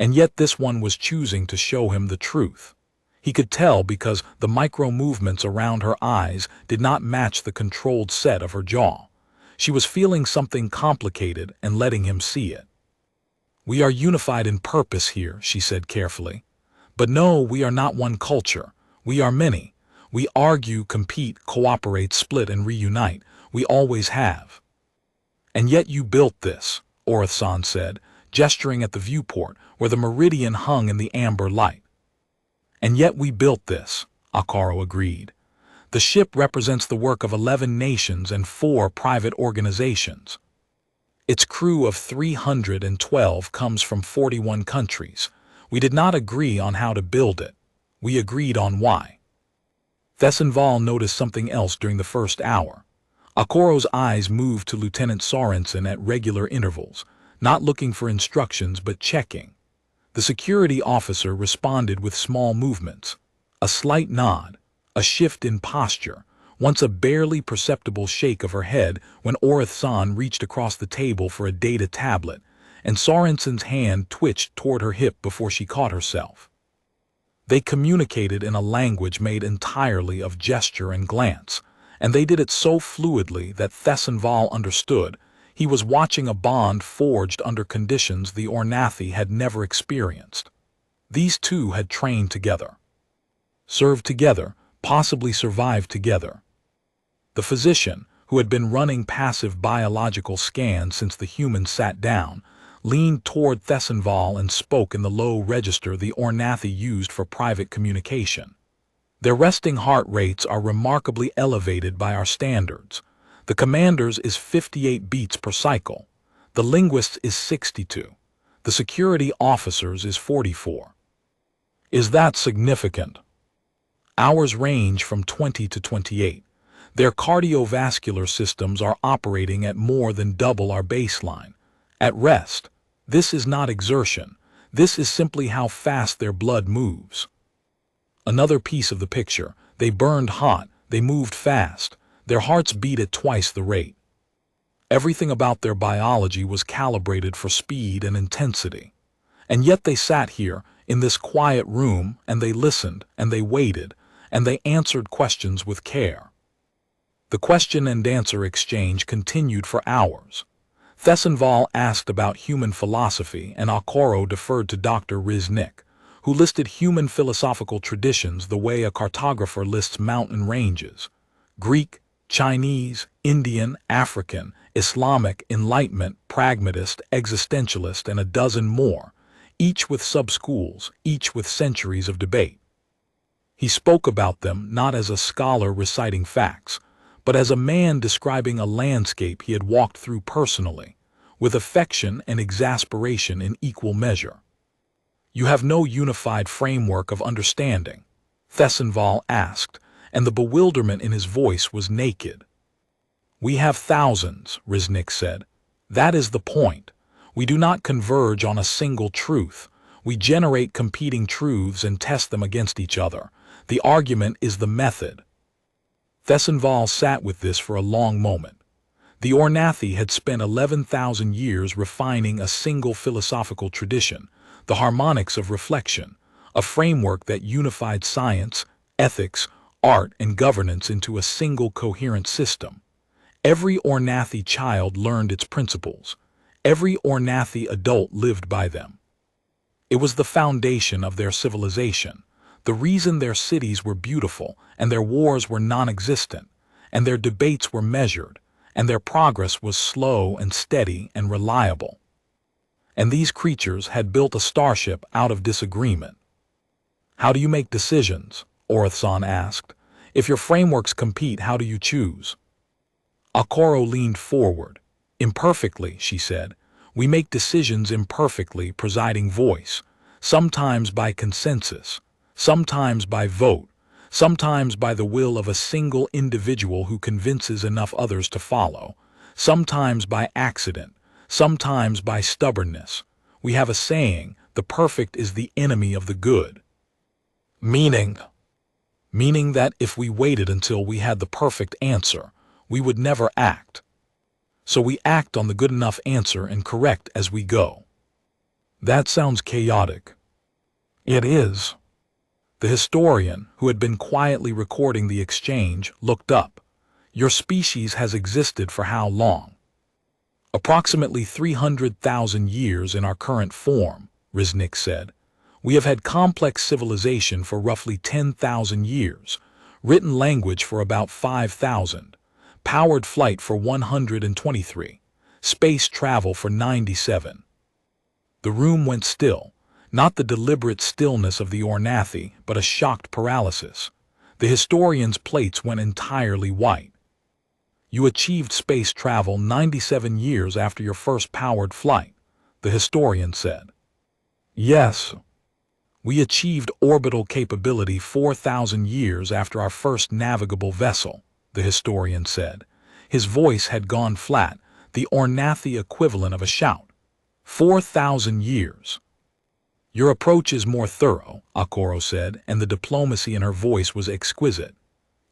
And yet this one was choosing to show him the truth. He could tell because the micro-movements around her eyes did not match the controlled set of her jaw. She was feeling something complicated and letting him see it. "We are unified in purpose here," she said carefully. "But no, we are not one culture. We are many. We argue, compete, cooperate, split, and reunite. We always have." "And yet you built this," Orenathi said, gesturing at the viewport where the Meridian hung in the amber light. "And yet we built this," Orenathi agreed. "The ship represents the work of 11 nations and 4 private organizations. Its crew of 312 comes from 41 countries. We did not agree on how to build it. We agreed on why." Thessenval noticed something else during the first hour. Orenath's eyes moved to Lieutenant Sorensen at regular intervals, not looking for instructions but checking. The security officer responded with small movements, a slight nod, a shift in posture, once a barely perceptible shake of her head when Orenathi reached across the table for a data tablet, and Sorensen's hand twitched toward her hip before she caught herself. They communicated in a language made entirely of gesture and glance, and they did it so fluidly that Thessenval understood. He was watching a bond forged under conditions the Orenathi had never experienced. These two had trained together, served together, possibly survived together. The physician, who had been running passive biological scans since the humans sat down, leaned toward Thessenval and spoke in the low register the Orenathi used for private communication. "Their resting heart rates are remarkably elevated by our standards. The commander's is 58 beats per cycle. The linguist's is 62. The security officer's is 44. Is that significant? Ours range from 20 to 28. Their cardiovascular systems are operating at more than double our baseline. At rest, this is not exertion. This is simply how fast their blood moves." Another piece of the picture: they burned hot, they moved fast, their hearts beat at twice the rate. Everything about their biology was calibrated for speed and intensity. And yet they sat here, in this quiet room, and they listened, and they waited, and they answered questions with care. The question and answer exchange continued for hours. Thessenval asked about human philosophy, and Orenathi deferred to Dr. Riznik, who listed human philosophical traditions the way a cartographer lists mountain ranges: Greek, Chinese, Indian, African, Islamic, Enlightenment, Pragmatist, Existentialist, and a dozen more, each with sub-schools, each with centuries of debate. He spoke about them not as a scholar reciting facts, but as a man describing a landscape he had walked through personally, with affection and exasperation in equal measure. "You have no unified framework of understanding?" Thessenval asked, and the bewilderment in his voice was naked. "We have thousands," Riznik said. "That is the point. We do not converge on a single truth. We generate competing truths and test them against each other. The argument is the method." Thessenval sat with this for a long moment. The Orenathi had spent 11,000 years refining a single philosophical tradition, the harmonics of reflection, a framework that unified science, ethics, art, and governance into a single coherent system. Every Orenathi child learned its principles. Every Orenathi adult lived by them. It was the foundation of their civilization, the reason their cities were beautiful and their wars were non-existent, and their debates were measured, and their progress was slow and steady and reliable. And these creatures had built a starship out of disagreement. "How do you make decisions?" Orenathi asked. "If your frameworks compete, how do you choose?" Orenathi leaned forward. "Imperfectly," she said. "We make decisions imperfectly, presiding voice, sometimes by consensus, sometimes by vote, sometimes by the will of a single individual who convinces enough others to follow, sometimes by accident, sometimes by stubbornness. We have a saying, the perfect is the enemy of the good." Meaning that if we waited until we had the perfect answer, we would never act. So we act on the good enough answer and correct as we go. That sounds chaotic. It is. The historian, who had been quietly recording the exchange, looked up. "Your species has existed for how long?" "Approximately 300,000 years in our current form," Riznik said. "We have had complex civilization for roughly 10,000 years, written language for about 5,000, powered flight for 123, space travel for 97. The room went still, not the deliberate stillness of the Orenathi, but a shocked paralysis. The historian's plates went entirely white. You achieved space travel 97 years after your first powered flight, the historian said. Yes. We achieved orbital capability 4,000 years after our first navigable vessel, the historian said. His voice had gone flat, the Orenathi equivalent of a shout. 4,000 years. Your approach is more thorough, Okoro said, and the diplomacy in her voice was exquisite.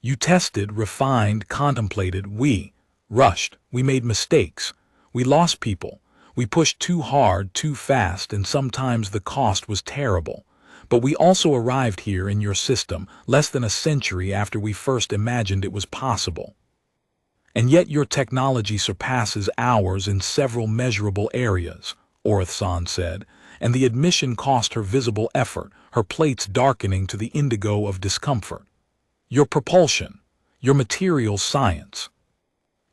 You tested, refined, contemplated, we rushed, we made mistakes, we lost people, we pushed too hard, too fast, and sometimes the cost was terrible. But we also arrived here in your system less than a century after we first imagined it was possible. And yet your technology surpasses ours in several measurable areas, Orenathi said, and the admission cost her visible effort, her plates darkening to the indigo of discomfort. Your propulsion, your materials science,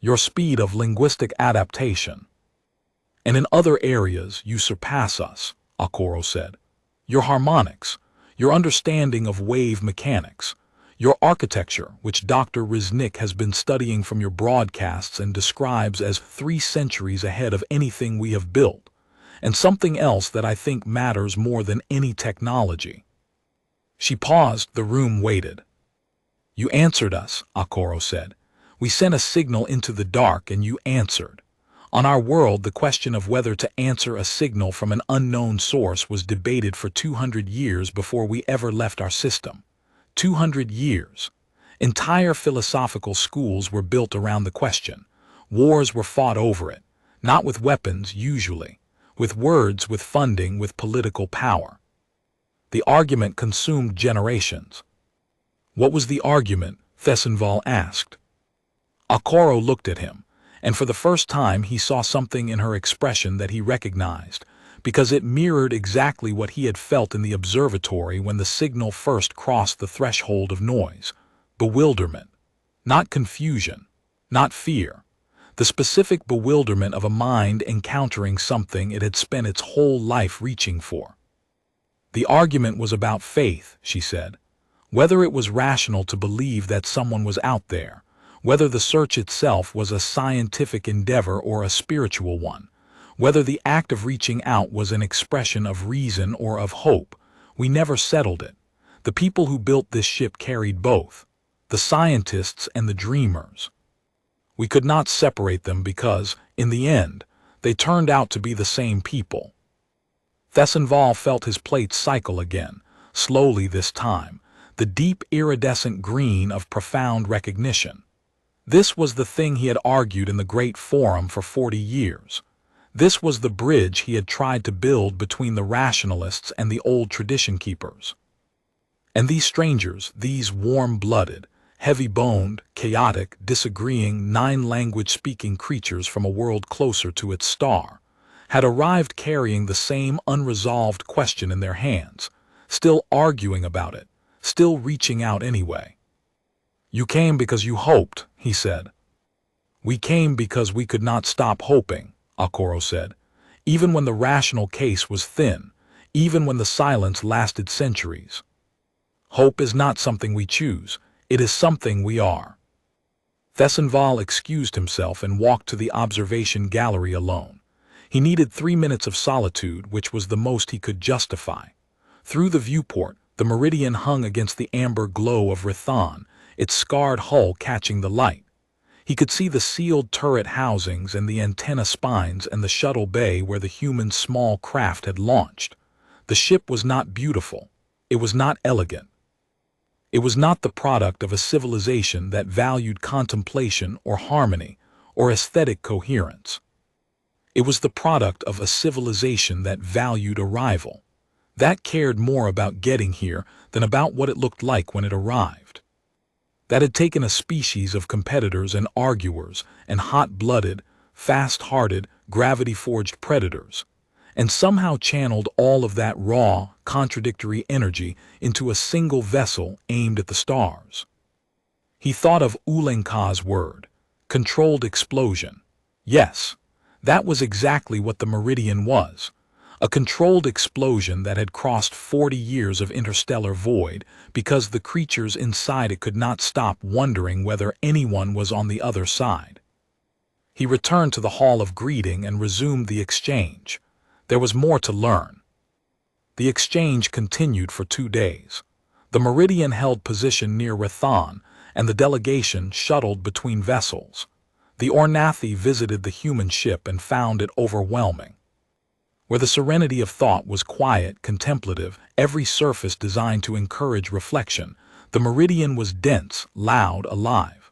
your speed of linguistic adaptation. And in other areas you surpass us, Okoro said. Your harmonics, your understanding of wave mechanics, your architecture, which Dr. Riznik has been studying from your broadcasts and describes as 3 centuries ahead of anything we have built, and something else that I think matters more than any technology. She paused, the room waited. You answered us, Okoro said. We sent a signal into the dark and you answered. On our world, the question of whether to answer a signal from an unknown source was debated for 200 years before we ever left our system. 200 years. Entire philosophical schools were built around the question. Wars were fought over it, not with weapons usually, with words, with funding, with political power. The argument consumed generations. What was the argument? Thessenval asked. Okoro looked at him, and for the first time he saw something in her expression that he recognized, because it mirrored exactly what he had felt in the observatory when the signal first crossed the threshold of noise. Bewilderment. Not confusion. Not fear. The specific bewilderment of a mind encountering something it had spent its whole life reaching for. The argument was about faith, she said. Whether it was rational to believe that someone was out there, whether the search itself was a scientific endeavor or a spiritual one, whether the act of reaching out was an expression of reason or of hope, we never settled it. The people who built this ship carried both, the scientists and the dreamers. We could not separate them because, in the end, they turned out to be the same people. Thessenval felt his plate cycle again, slowly this time, the deep iridescent green of profound recognition. This was the thing he had argued in the Great Forum for 40 years. This was the bridge he had tried to build between the rationalists and the old tradition keepers. And these strangers, these warm-blooded, heavy-boned, chaotic, disagreeing, 9-language-speaking creatures from a world closer to its star, had arrived carrying the same unresolved question in their hands, still arguing about it, still reaching out anyway. You came because you hoped, he said. We came because we could not stop hoping, Okoro said, even when the rational case was thin, even when the silence lasted centuries. Hope is not something we choose, it is something we are. Thessenval excused himself and walked to the observation gallery alone. He needed 3 minutes of solitude, which was the most he could justify. Through the viewport, the Meridian hung against the amber glow of Rathan, its scarred hull catching the light. He could see the sealed turret housings and the antenna spines and the shuttle bay where the human small craft had launched. The ship was not beautiful. It was not elegant. It was not the product of a civilization that valued contemplation or harmony or aesthetic coherence. It was the product of a civilization that valued arrival, that cared more about getting here than about what it looked like when it arrived. That had taken a species of competitors and arguers and hot-blooded, fast-hearted, gravity-forged predators, and somehow channeled all of that raw, contradictory energy into a single vessel aimed at the stars. He thought of Ulenka's word, controlled explosion. Yes, that was exactly what the Meridian was, A controlled explosion that had crossed 40 years of interstellar void because the creatures inside it could not stop wondering whether anyone was on the other side. He returned to the Hall of Greeting and resumed the exchange. There was more to learn. The exchange continued for 2 days. The Meridian held position near Rathan, and the delegation shuttled between vessels. The Orenathi visited the human ship and found it overwhelming. Where the serenity of thought was quiet, contemplative, every surface designed to encourage reflection, the Meridian was dense, loud, alive.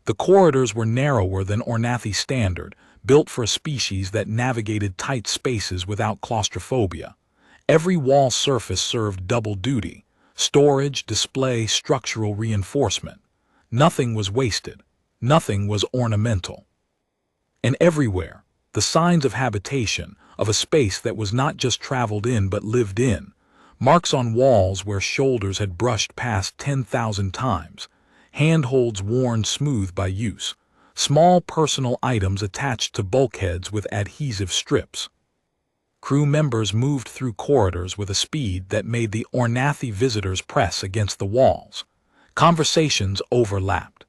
The corridors were narrower than Orenathi standard, built for a species that navigated tight spaces without claustrophobia. Every wall surface served double duty: storage, display, structural reinforcement. Nothing was wasted. Nothing was ornamental. And everywhere, the signs of habitation, of a space that was not just traveled in but lived in. Marks on walls where shoulders had brushed past 10,000 times, handholds worn smooth by use, small personal items attached to bulkheads with adhesive strips. Crew members moved through corridors with a speed that made the Orenathi visitors press against the walls. Conversations overlapped.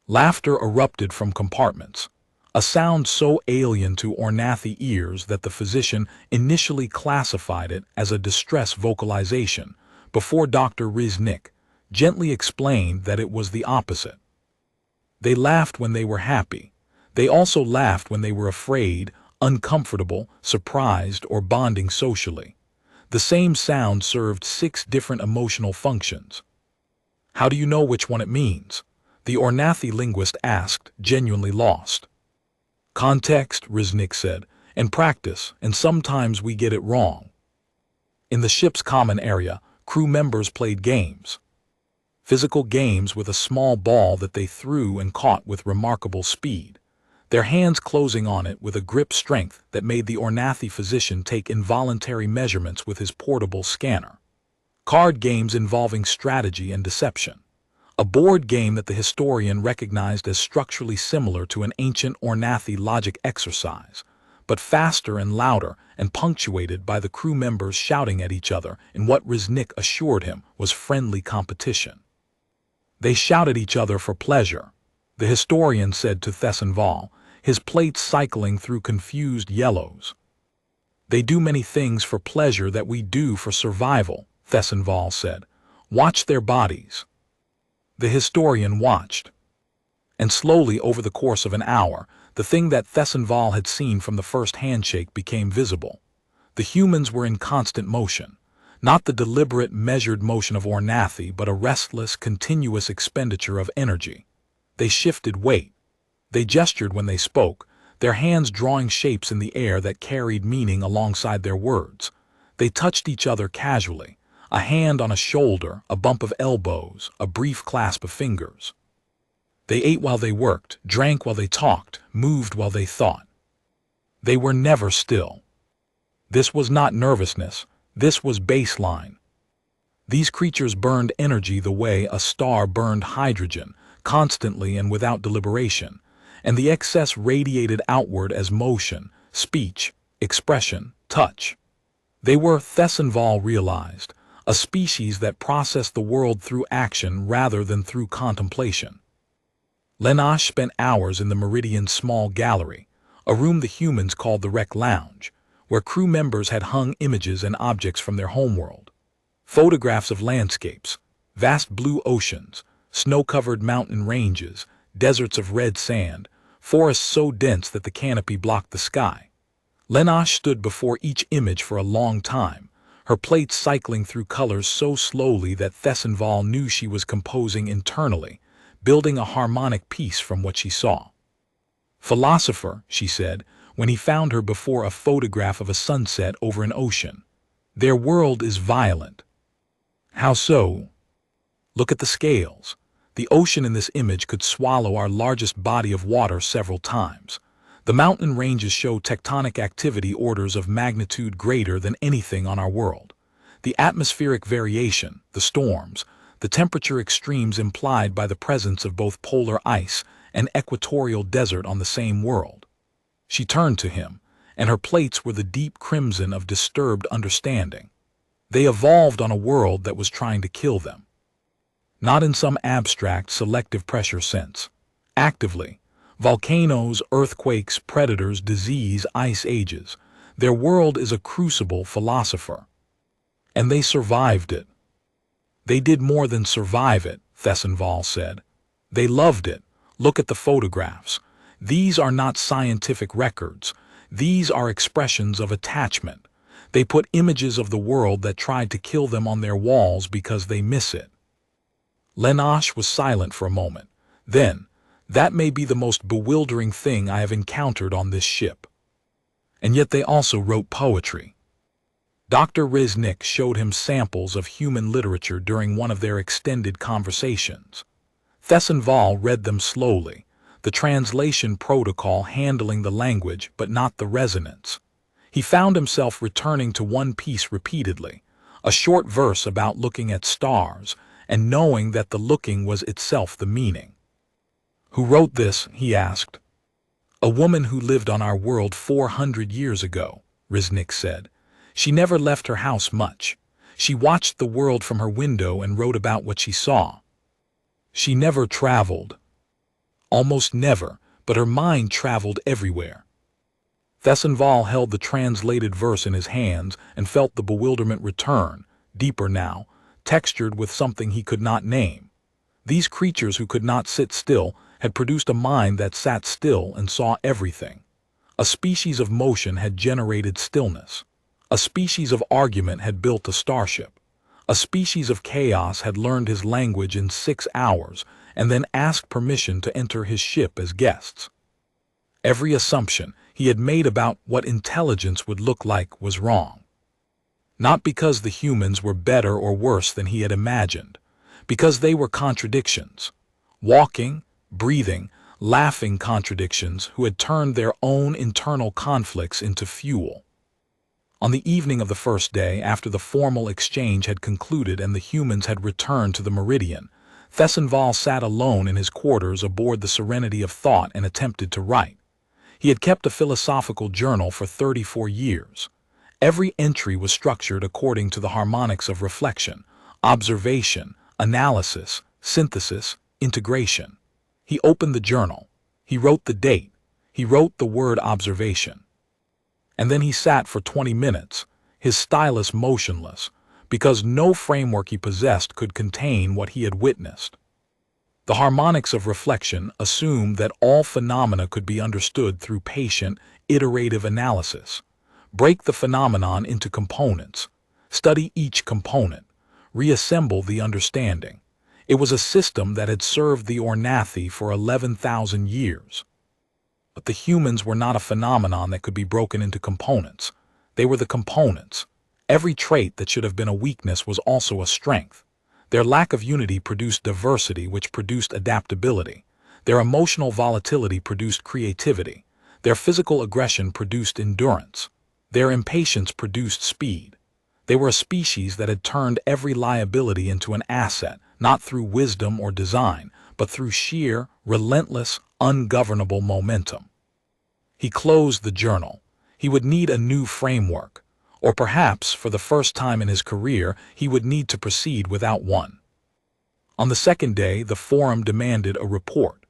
Laughter erupted from compartments, a sound so alien to Orenathi ears that the physician initially classified it as a distress vocalization, before Dr. Riznik gently explained that it was the opposite. They laughed when they were happy. They also laughed when they were afraid, uncomfortable, surprised, or bonding socially. The same sound served 6 different emotional functions. How do you know which one it means? The Orenathi linguist asked, genuinely lost. Context, Riznik said, and practice, and sometimes we get it wrong. In the ship's common area, crew members played games. Physical games with a small ball that they threw and caught with remarkable speed, their hands closing on it with a grip strength that made the Orenathi physician take involuntary measurements with his portable scanner. Card games involving strategy and deception. A board game that the historian recognized as structurally similar to an ancient Orenathi logic exercise, but faster and louder and punctuated by the crew members shouting at each other in what Riznik assured him was friendly competition. They shout at each other for pleasure, the historian said to Thessenval, his plate cycling through confused yellows. They do many things for pleasure that we do for survival, Thessenval said. Watch their bodies. The historian watched. And slowly, over the course of an hour, the thing that Thessenval had seen from the first handshake became visible. The humans were in constant motion, not the deliberate, measured motion of Orenathi, but a restless, continuous expenditure of energy. They shifted weight. They gestured when they spoke, their hands drawing shapes in the air that carried meaning alongside their words. They touched each other casually, a hand on a shoulder, a bump of elbows, a brief clasp of fingers. They ate while they worked, drank while they talked, moved while they thought. They were never still. This was not nervousness, this was baseline. These creatures burned energy the way a star burned hydrogen, constantly and without deliberation, and the excess radiated outward as motion, speech, expression, touch. They were, Thessenval realized, a species that processed the world through action rather than through contemplation. Lenash spent hours in the Meridian's small gallery, a room the humans called the Wreck Lounge, where crew members had hung images and objects from their homeworld. Photographs of landscapes, vast blue oceans, snow-covered mountain ranges, deserts of red sand, forests so dense that the canopy blocked the sky. Lenash stood before each image for a long time, her plate cycling through colors so slowly that Thessenval knew she was composing internally, building a harmonic piece from what she saw. "Philosopher," she said, when he found her before a photograph of a sunset over an ocean. "Their world is violent." "How so?" "Look at the scales. The ocean in this image could swallow our largest body of water several times. The mountain ranges show tectonic activity orders of magnitude greater than anything on our world. The atmospheric variation, the storms, the temperature extremes implied by the presence of both polar ice and equatorial desert on the same world." She turned to him, and her plates were the deep crimson of disturbed understanding. They evolved on a world that was trying to kill them. Not in some abstract selective pressure sense. Actively. Volcanoes, earthquakes, predators, disease, ice ages. Their world is a crucible, philosopher. And they survived it. They did more than survive it, Thessenval said. They loved it. Look at the photographs. These are not scientific records. These are expressions of attachment. They put images of the world that tried to kill them on their walls because they miss it. Lenoche was silent for a moment. Then, that may be the most bewildering thing I have encountered on this ship. And yet they also wrote poetry. Dr. Riznik showed him samples of human literature during one of their extended conversations. Thessenval read them slowly, the translation protocol handling the language but not the resonance. He found himself returning to one piece repeatedly, a short verse about looking at stars, and knowing that the looking was itself the meaning. Who wrote this? He asked. A woman who lived on our world 400 years ago, Riznik said. She never left her house much. She watched the world from her window and wrote about what she saw. She never traveled. Almost never, but her mind traveled everywhere. Thessenval held the translated verse in his hands and felt the bewilderment return, deeper now, textured with something he could not name. These creatures who could not sit still had produced a mind that sat still and saw everything. A species of motion had generated stillness. A species of argument had built a starship. A species of chaos had learned his language in 6 hours and then asked permission to enter his ship as guests. Every assumption he had made about what intelligence would look like was wrong. Not because the humans were better or worse than he had imagined, because they were contradictions. Walking, breathing, laughing contradictions who had turned their own internal conflicts into fuel. On the evening of the first day, after the formal exchange had concluded and the humans had returned to the Meridian, Thessenval sat alone in his quarters aboard the Serenity of Thought and attempted to write. He had kept a philosophical journal for 34 years. Every entry was structured according to the harmonics of reflection, observation, analysis, synthesis, integration. He opened the journal. He wrote the date. He wrote the word observation. And then he sat for 20 minutes, his stylus motionless, because no framework he possessed could contain what he had witnessed. The harmonics of reflection assumed that all phenomena could be understood through patient, iterative analysis. Break the phenomenon into components. Study each component. Reassemble the understanding. It was a system that had served the Orenathi for 11,000 years. But the humans were not a phenomenon that could be broken into components. They were the components. Every trait that should have been a weakness was also a strength. Their lack of unity produced diversity, which produced adaptability. Their emotional volatility produced creativity. Their physical aggression produced endurance. Their impatience produced speed. They were a species that had turned every liability into an asset, not through wisdom or design, but through sheer, relentless, ungovernable momentum. He closed the journal. He would need a new framework. Or perhaps, for the first time in his career, he would need to proceed without one. On the second day, the forum demanded a report.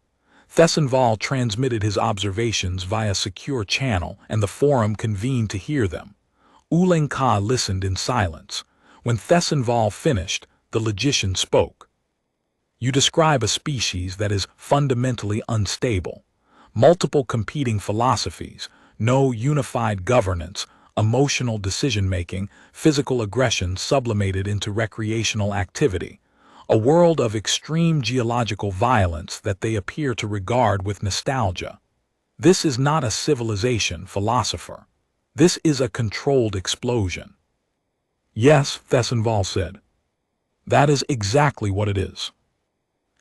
Thessenval transmitted his observations via secure channel, and the forum convened to hear them. Ulenka listened in silence. When Thessenval finished, the logician spoke. You describe a species that is fundamentally unstable. Multiple competing philosophies, no unified governance, emotional decision-making, physical aggression sublimated into recreational activity, a world of extreme geological violence that they appear to regard with nostalgia. This is not a civilization, philosopher. This is a controlled explosion. Yes, Thessenval said. That is exactly what it is.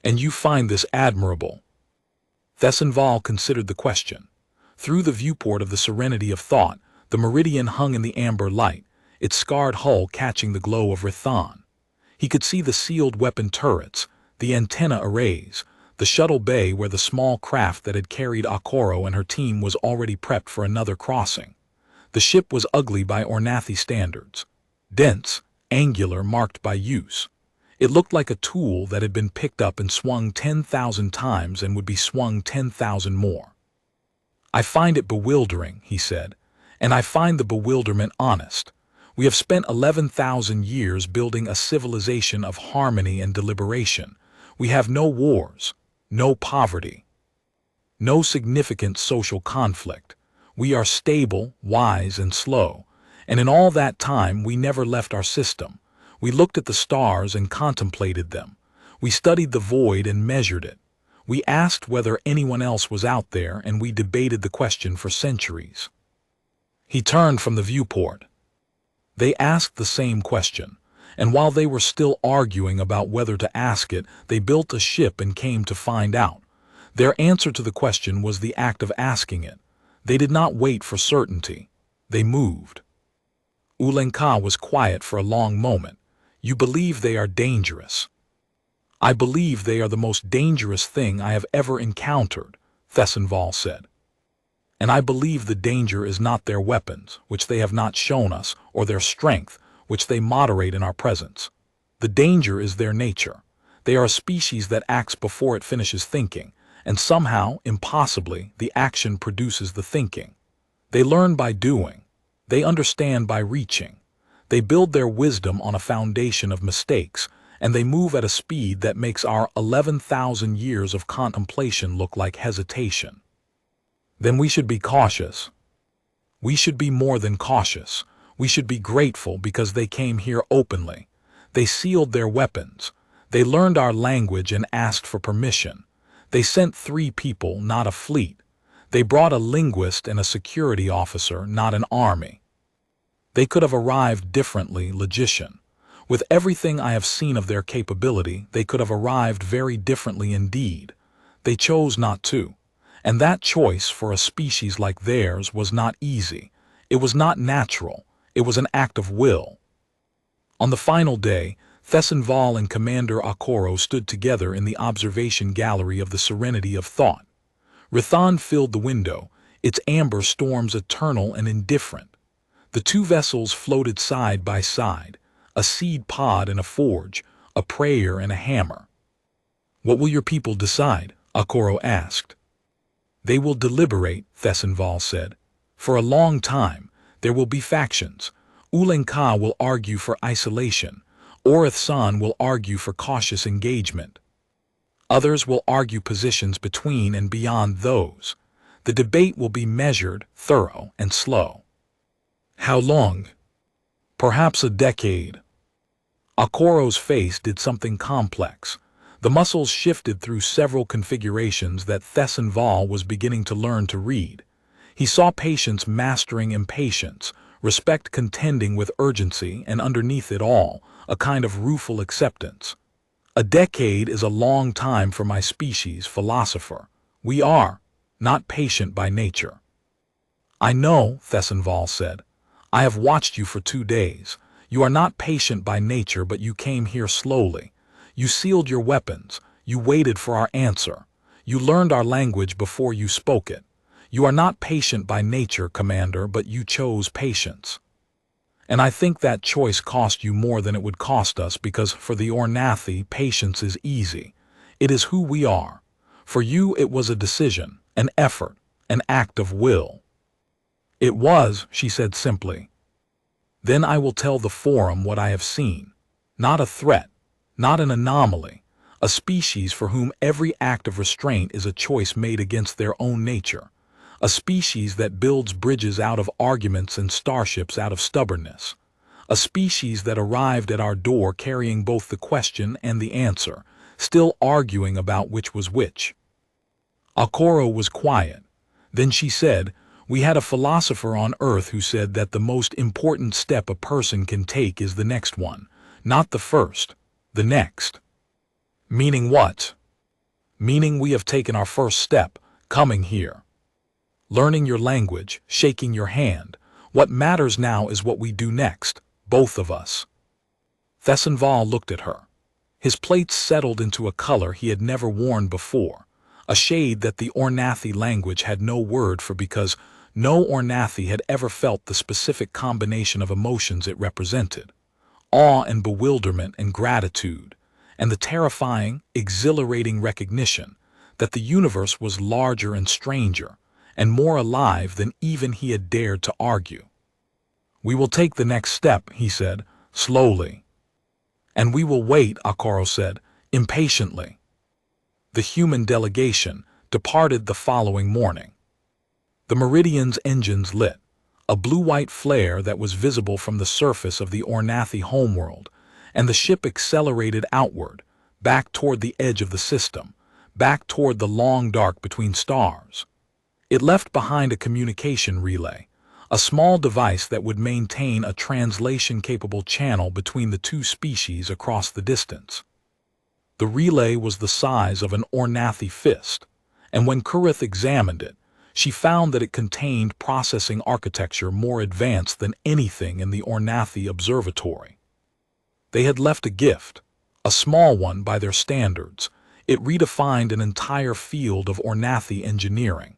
And you find this admirable. Thessenval considered the question. Through the viewport of the Serenity of Thought, the Meridian hung in the amber light, its scarred hull catching the glow of Rithan. He could see the sealed weapon turrets, the antenna arrays, the shuttle bay where the small craft that had carried Akoro and her team was already prepped for another crossing. The ship was ugly by Orenathi standards. Dense, angular, marked by use. It looked like a tool that had been picked up and swung 10,000 times and would be swung 10,000 more. I find it bewildering, he said, and I find the bewilderment honest. We have spent 11,000 years building a civilization of harmony and deliberation. We have no wars, no poverty, no significant social conflict. We are stable, wise, and slow, and in all that time we never left our system. We looked at the stars and contemplated them. We studied the void and measured it. We asked whether anyone else was out there, and we debated the question for centuries. He turned from the viewport. They asked the same question, and while they were still arguing about whether to ask it, they built a ship and came to find out. Their answer to the question was the act of asking it. They did not wait for certainty. They moved. Orenathi was quiet for a long moment. You believe they are dangerous. I believe they are the most dangerous thing I have ever encountered, Thessenval said. And I believe the danger is not their weapons, which they have not shown us, or their strength, which they moderate in our presence. The danger is their nature. They are a species that acts before it finishes thinking, and somehow, impossibly, the action produces the thinking. They learn by doing. They understand by reaching. They build their wisdom on a foundation of mistakes, and they move at a speed that makes our 11,000 years of contemplation look like hesitation. Then we should be cautious. We should be more than cautious. We should be grateful because they came here openly. They sealed their weapons. They learned our language and asked for permission. They sent 3 people, not a fleet. They brought a linguist and a security officer, not an army. They could have arrived differently, logician. With everything I have seen of their capability, they could have arrived very differently indeed. They chose not to. And that choice for a species like theirs was not easy. It was not natural. It was an act of will. On the final day, Thessenval and Commander Okoro stood together in the observation gallery of the Serenity of Thought. Rathan filled the window, its amber storms eternal and indifferent. The 2 vessels floated side by side, a seed pod and a forge, a prayer and a hammer. What will your people decide? Okoro asked. They will deliberate, Thessenval said. For a long time, there will be factions. Orenathi will argue for isolation. Orenathi will argue for cautious engagement. Others will argue positions between and beyond those. The debate will be measured, thorough, and slow. How long? Perhaps a decade. Okoro's face did something complex. The muscles shifted through several configurations that Thessenval was beginning to learn to read. He saw patience mastering impatience, respect contending with urgency, and underneath it all, a kind of rueful acceptance. A decade is a long time for my species, philosopher. We are not patient by nature. I know, Thessenval said. I have watched you for 2 days. You are not patient by nature, but you came here slowly. You sealed your weapons. You waited for our answer. You learned our language before you spoke it. You are not patient by nature, Commander, but you chose patience. And I think that choice cost you more than it would cost us, because for the Orenathi, patience is easy. It is who we are. For you it was a decision, an effort, an act of will. It was, she said simply. Then I will tell the Forum what I have seen. Not a threat, not an anomaly, a species for whom every act of restraint is a choice made against their own nature. A species that builds bridges out of arguments and starships out of stubbornness. A species that arrived at our door carrying both the question and the answer, still arguing about which was which. Okoro was quiet. Then she said, we had a philosopher on Earth who said that the most important step a person can take is the next one, not the first, the next. Meaning what? Meaning we have taken our first step, coming here. Learning your language, shaking your hand. What matters now is what we do next, both of us. Thessenval looked at her. His plates settled into a color he had never worn before, a shade that the Orenathi language had no word for because No Orenathi had ever felt the specific combination of emotions it represented: awe and bewilderment and gratitude, and the terrifying, exhilarating recognition that the universe was larger and stranger, and more alive than even he had dared to argue. "We will take the next step," he said, slowly. "And we will wait," Akaro said, impatiently. The human delegation departed the following morning. The Meridian's engines lit, a blue-white flare that was visible from the surface of the Orenathi homeworld, and the ship accelerated outward, back toward the edge of the system, back toward the long dark between stars. It left behind a communication relay, a small device that would maintain a translation-capable channel between the two species across the distance. The relay was the size of an Orenathi fist, and when Kurith examined it, she found that it contained processing architecture more advanced than anything in the Orenathi observatory. They had left a gift, a small one by their standards. It redefined an entire field of Orenathi engineering.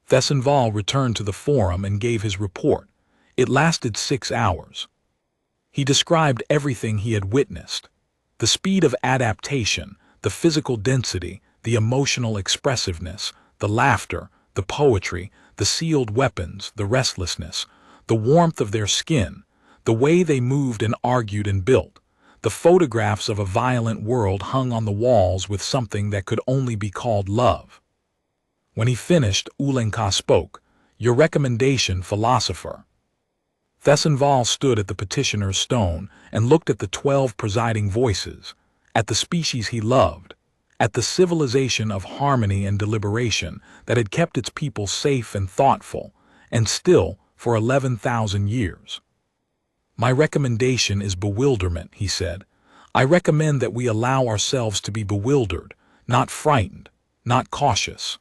Thessenval returned to the forum and gave his report. It lasted 6 hours. He described everything he had witnessed: the speed of adaptation, the physical density, the emotional expressiveness, the laughter, the poetry, the sealed weapons, the restlessness, the warmth of their skin, the way they moved and argued and built, the photographs of a violent world hung on the walls with something that could only be called love. When he finished, Orenathi spoke. "Your recommendation, philosopher." Thessenval stood at the petitioner's stone and looked at the 12 presiding voices, at the species he loved, at the civilization of harmony and deliberation that had kept its people safe and thoughtful, and still for 11,000 years. "My recommendation is bewilderment," he said. "I recommend that we allow ourselves to be bewildered, not frightened, not cautious.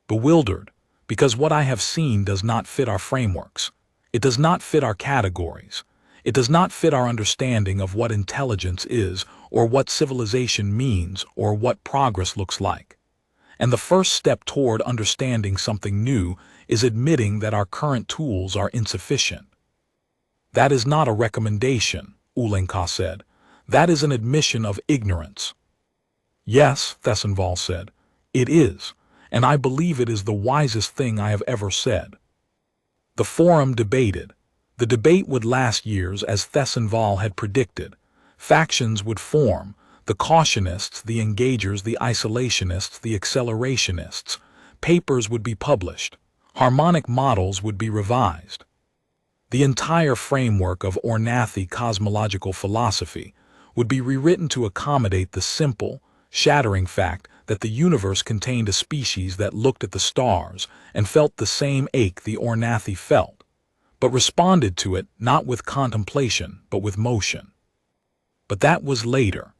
Bewildered, because what I have seen does not fit our frameworks. It does not fit our categories. It does not fit our understanding of what intelligence is, or what civilization means, or what progress looks like. And the first step toward understanding something new is admitting that our current tools are insufficient." "That is not a recommendation," Orenathi said. "That is an admission of ignorance." "Yes," Thessenval said, "it is, and I believe it is the wisest thing I have ever said." The forum debated. The debate would last years, as Thessenval had predicted. Factions would form: the cautionists, the engagers, the isolationists, the accelerationists. Papers would be published. Harmonic models would be revised. The entire framework of Orenathi cosmological philosophy would be rewritten to accommodate the simple, shattering fact that the universe contained a species that looked at the stars and felt the same ache the Orenathi felt, but responded to it not with contemplation but with motion. But that was later.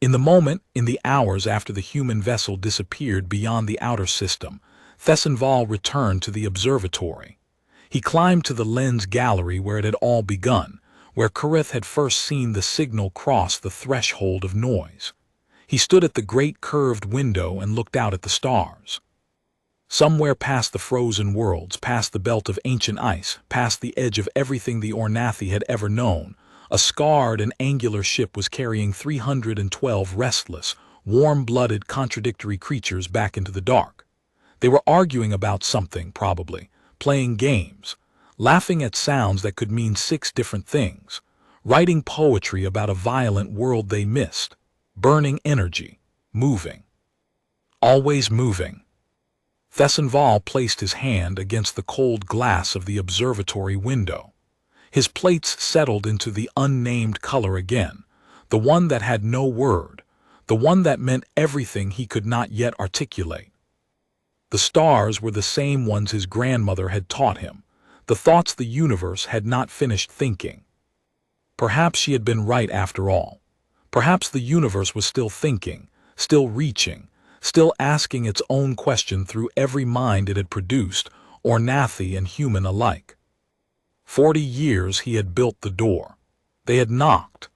In the moment, in the hours after the human vessel disappeared beyond the outer system, Thessenval returned to the observatory. He climbed to the lens gallery where it had all begun, where Kurith had first seen the signal cross the threshold of noise. He stood at the great curved window and looked out at the stars. Somewhere past the frozen worlds, past the belt of ancient ice, past the edge of everything the Orenathi had ever known, a scarred and angular ship was carrying 312 restless, warm-blooded, contradictory creatures back into the dark. They were arguing about something, probably, playing games, laughing at sounds that could mean 6 different things, writing poetry about a violent world they missed, burning energy, moving. Always moving. Thessenval placed his hand against the cold glass of the observatory window. His plates settled into the unnamed color again, the one that had no word, the one that meant everything he could not yet articulate. The stars were the same ones his grandmother had taught him, the thoughts the universe had not finished thinking. Perhaps she had been right after all. Perhaps the universe was still thinking, still reaching, still asking its own question through every mind it had produced, Orenathi and human alike. 40 years he had built the door. They had knocked,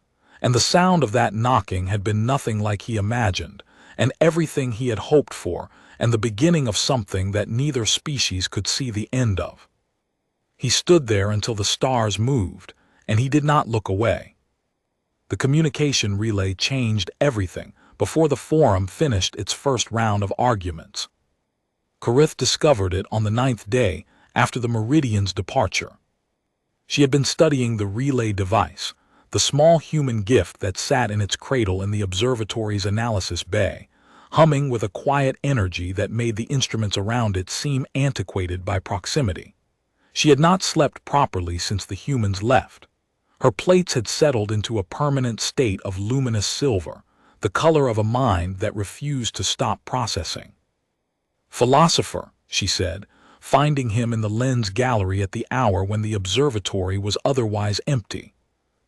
and the sound of that knocking had been nothing like he imagined, and everything he had hoped for, and the beginning of something that neither species could see the end of. He stood there until the stars moved, and he did not look away. The communication relay changed everything before the forum finished its first round of arguments. Karith discovered it on the 9th day after the Meridian's departure. She had been studying the relay device, the small human gift that sat in its cradle in the observatory's analysis bay, humming with a quiet energy that made the instruments around it seem antiquated by proximity. She had not slept properly since the humans left. Her plates had settled into a permanent state of luminous silver, the color of a mind that refused to stop processing. "Philosopher," she said, finding him in the lens gallery at the hour when the observatory was otherwise empty.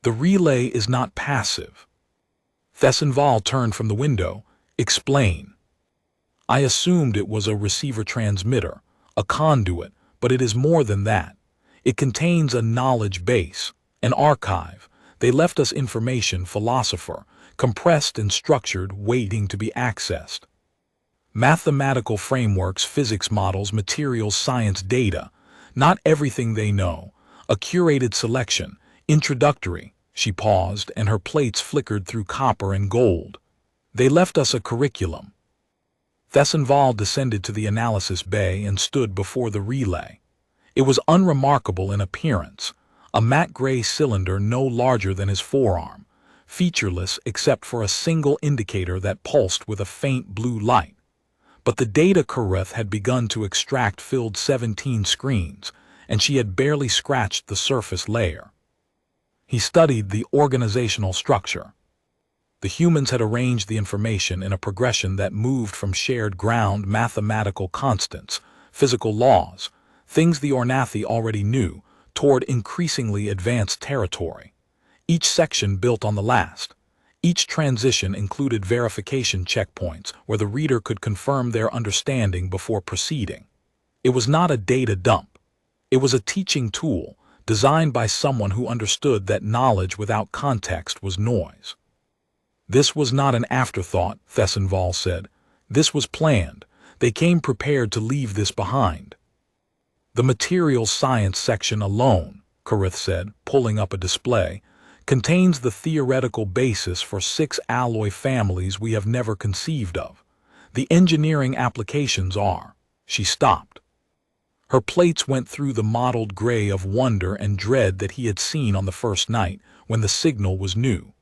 "The relay is not passive." Thessenval turned from the window. "Explain." "I assumed it was a receiver transmitter, a conduit, but it is more than that. It contains a knowledge base, an archive. They left us information, philosopher, compressed and structured, waiting to be accessed. Mathematical frameworks, physics models, materials, science data. Not everything they know. A curated selection, introductory." She paused, and her plates flickered through copper and gold. "They left us a curriculum." Thessenval descended to the analysis bay and stood before the relay. It was unremarkable in appearance, a matte gray cylinder no larger than his forearm, featureless except for a single indicator that pulsed with a faint blue light. But the data Karith had begun to extract filled 17 screens, and she had barely scratched the surface layer. He studied the organizational structure. The humans had arranged the information in a progression that moved from shared ground mathematical constants, physical laws, things the Orenathi already knew, toward increasingly advanced territory. Each section built on the last. Each transition included verification checkpoints where the reader could confirm their understanding before proceeding. It was not a data dump. It was a teaching tool designed by someone who understood that knowledge without context was noise. "This was not an afterthought," Thessenval said. "This was planned. They came prepared to leave this behind." "The materials science section alone," Karith said, pulling up a display, "contains the theoretical basis for 6 alloy families we have never conceived of. The engineering applications are—" She stopped. Her plates went through the mottled gray of wonder and dread that he had seen on the first night, when the signal was new.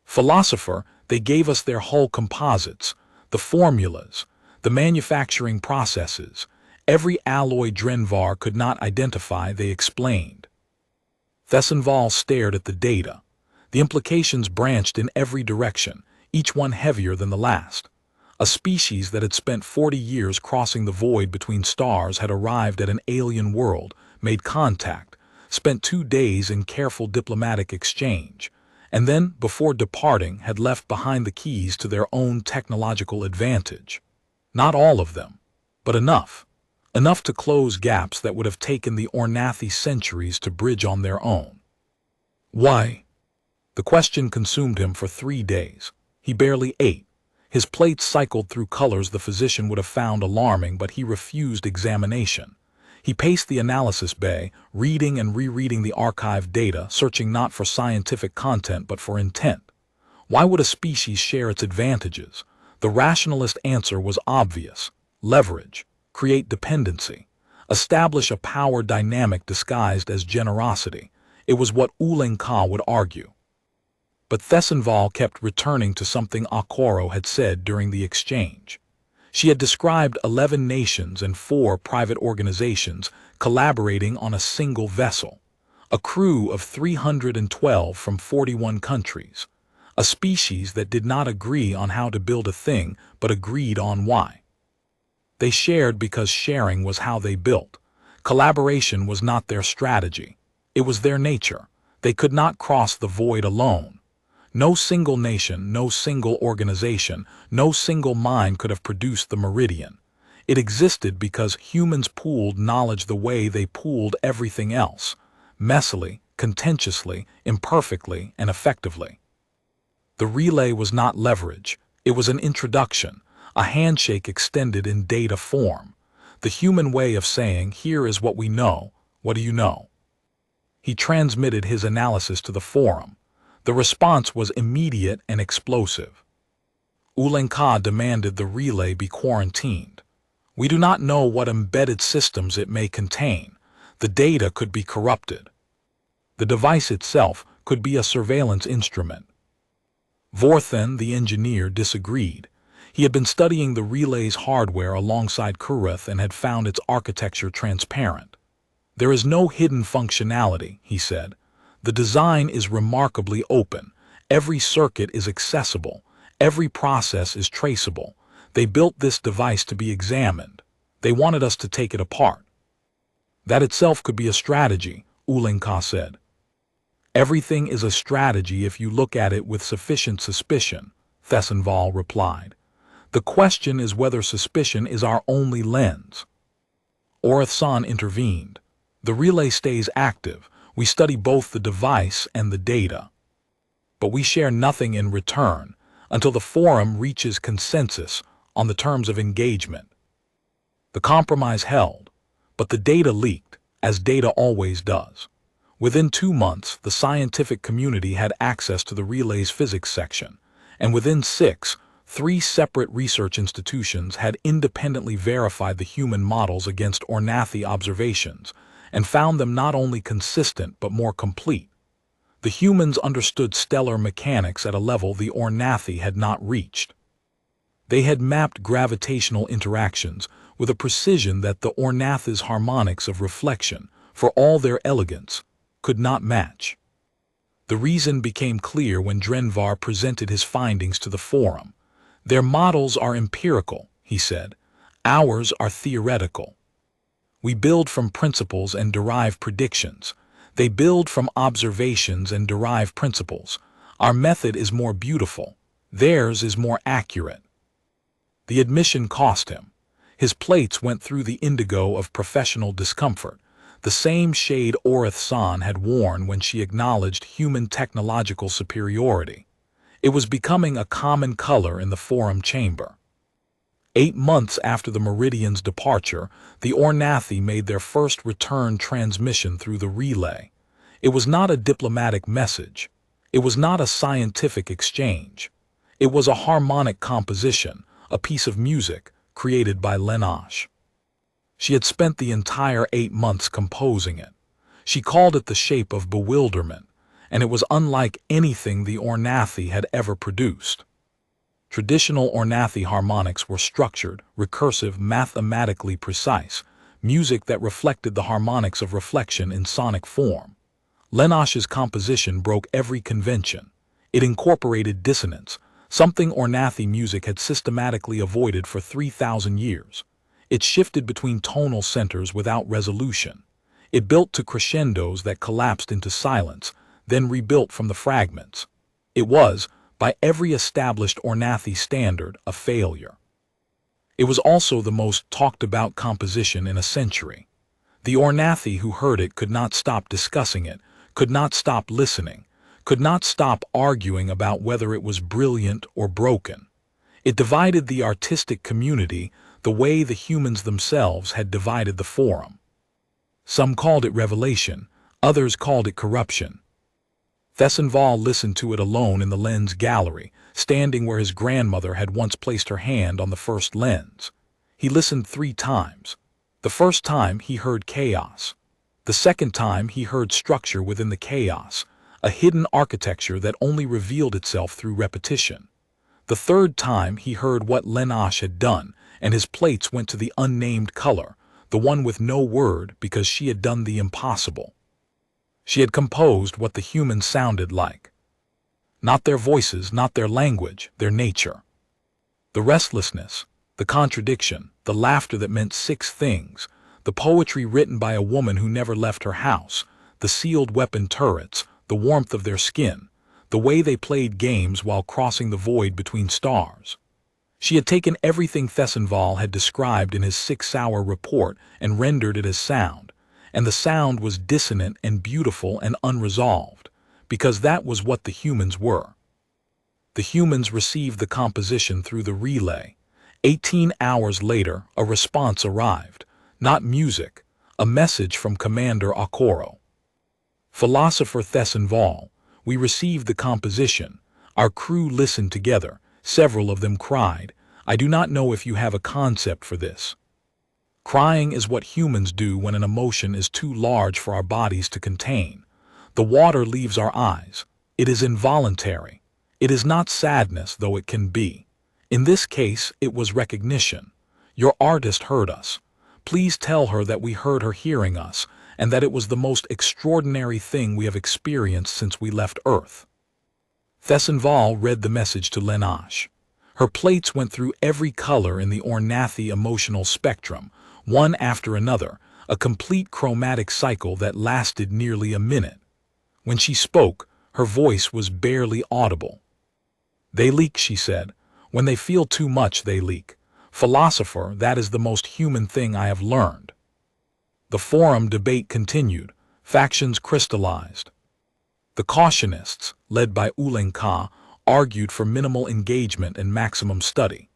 "Philosopher, they gave us their hull composites, the formulas, the manufacturing processes. Every alloy Drenvar could not identify, they explained." Thessenval stared at the data. The implications branched in every direction, each one heavier than the last. A species that had spent 40 years crossing the void between stars had arrived at an alien world, made contact, spent 2 days in careful diplomatic exchange, and then, before departing, had left behind the keys to their own technological advantage. Not all of them, but enough. Enough to close gaps that would have taken the Orenathi centuries to bridge on their own. Why? The question consumed him for 3 days. He barely ate. His plate cycled through colors the physician would have found alarming, but he refused examination. He paced the analysis bay, reading and rereading the archived data, searching not for scientific content but for intent. Why would a species share its advantages? The rationalist answer was obvious. Leverage. Create dependency. Establish a power dynamic disguised as generosity. It was what Ulenka would argue. But Thessenval kept returning to something Akoro had said during the exchange. She had described 11 nations and 4 private organizations collaborating on a single vessel, a crew of 312 from 41 countries, a species that did not agree on how to build a thing but agreed on why. They shared because sharing was how they built. Collaboration was not their strategy. It was their nature. They could not cross the void alone. No single nation, no single organization, no single mind could have produced the Meridian. It existed because humans pooled knowledge the way they pooled everything else, messily, contentiously, imperfectly, and effectively. The relay was not leverage. It was an introduction, a handshake extended in data form, the human way of saying, "Here is what we know, what do you know?" He transmitted his analysis to the forum. The response was immediate and explosive. Orenathi demanded the relay be quarantined. "We do not know what embedded systems it may contain. The data could be corrupted. The device itself could be a surveillance instrument." Vorthen, the engineer, disagreed. He had been studying the relay's hardware alongside Kureth and had found its architecture transparent. "There is no hidden functionality," he said. "The design is remarkably open. Every circuit is accessible. Every process is traceable. They built this device to be examined. They wanted us to take it apart." "That itself could be a strategy," Orenathi said. "Everything is a strategy if you look at it with sufficient suspicion," Thessenval replied. "The question is whether suspicion is our only lens." Orenathi intervened. "The relay stays active. We study both the device and the data. But we share nothing in return until the forum reaches consensus on the terms of engagement." The compromise held, but the data leaked, as data always does. Within 2 months, the scientific community had access to the relay's physics section, and within 6, 3 separate research institutions had independently verified the human models against Orenathi observations, and found them not only consistent but more complete. The humans understood stellar mechanics at a level the Orenathi had not reached. They had mapped gravitational interactions with a precision that the Orenathi's harmonics of reflection, for all their elegance, could not match. The reason became clear when Drenvar presented his findings to the forum. "Their models are empirical," he said. "Ours are theoretical. We build from principles and derive predictions. They build from observations and derive principles. Our method is more beautiful. Theirs is more accurate." The admission cost him. His plates went through the indigo of professional discomfort, the same shade Orenathi had worn when she acknowledged human technological superiority. It was becoming a common color in the forum chamber. 8 months after the Meridian's departure, the Orenathi made their first return transmission through the relay. It was not a diplomatic message. It was not a scientific exchange. It was a harmonic composition, a piece of music created by Lenosh. She had spent the entire 8 months composing it. She called it the shape of bewilderment, and it was unlike anything the Orenathi had ever produced. Traditional Orenathi harmonics were structured, recursive, mathematically precise, music that reflected the harmonics of reflection in sonic form. Lenosh's composition broke every convention. It incorporated dissonance, something Orenathi music had systematically avoided for 3,000 years. It shifted between tonal centers without resolution. It built to crescendos that collapsed into silence, then rebuilt from the fragments. It was, by every established Orenathi standard, a failure. It was also the most talked-about composition in a century. The Orenathi who heard it could not stop discussing it, could not stop listening, could not stop arguing about whether it was brilliant or broken. It divided the artistic community the way the humans themselves had divided the forum. Some called it revelation, others called it corruption. Thessenval listened to it alone in the lens gallery, standing where his grandmother had once placed her hand on the first lens. He listened 3 times. The first time he heard chaos. The second time he heard structure within the chaos, a hidden architecture that only revealed itself through repetition. The third time he heard what Lenosh had done, and his plates went to the unnamed color, the one with no word, because she had done the impossible. She had composed what the humans sounded like. Not their voices, not their language, their nature. The restlessness, the contradiction, the laughter that meant 6 things, the poetry written by a woman who never left her house, the sealed weapon turrets, the warmth of their skin, the way they played games while crossing the void between stars. She had taken everything Thessenval had described in his 6-hour report and rendered it as sound, and the sound was dissonant and beautiful and unresolved, because that was what the humans were. The humans received the composition through the relay. 18 hours later, a response arrived. Not music, a message from Commander Okoro. Philosopher Thessenval, we received the composition. Our crew listened together. Several of them cried. I do not know if you have a concept for this. Crying is what humans do when an emotion is too large for our bodies to contain. The water leaves our eyes. It is involuntary. It is not sadness, though it can be. In this case, it was recognition. Your artist heard us. Please tell her that we heard her hearing us, and that it was the most extraordinary thing we have experienced since we left Earth. Thessenval read the message to Lenache. Her plates went through every color in the Orenathi emotional spectrum, one after another, a complete chromatic cycle that lasted nearly a minute. When she spoke, her voice was barely audible. They leak, she said. When they feel too much, they leak. Philosopher, that is the most human thing I have learned. The forum debate continued. Factions crystallized. The causionists, led by Orenathi, argued for minimal engagement and maximum study.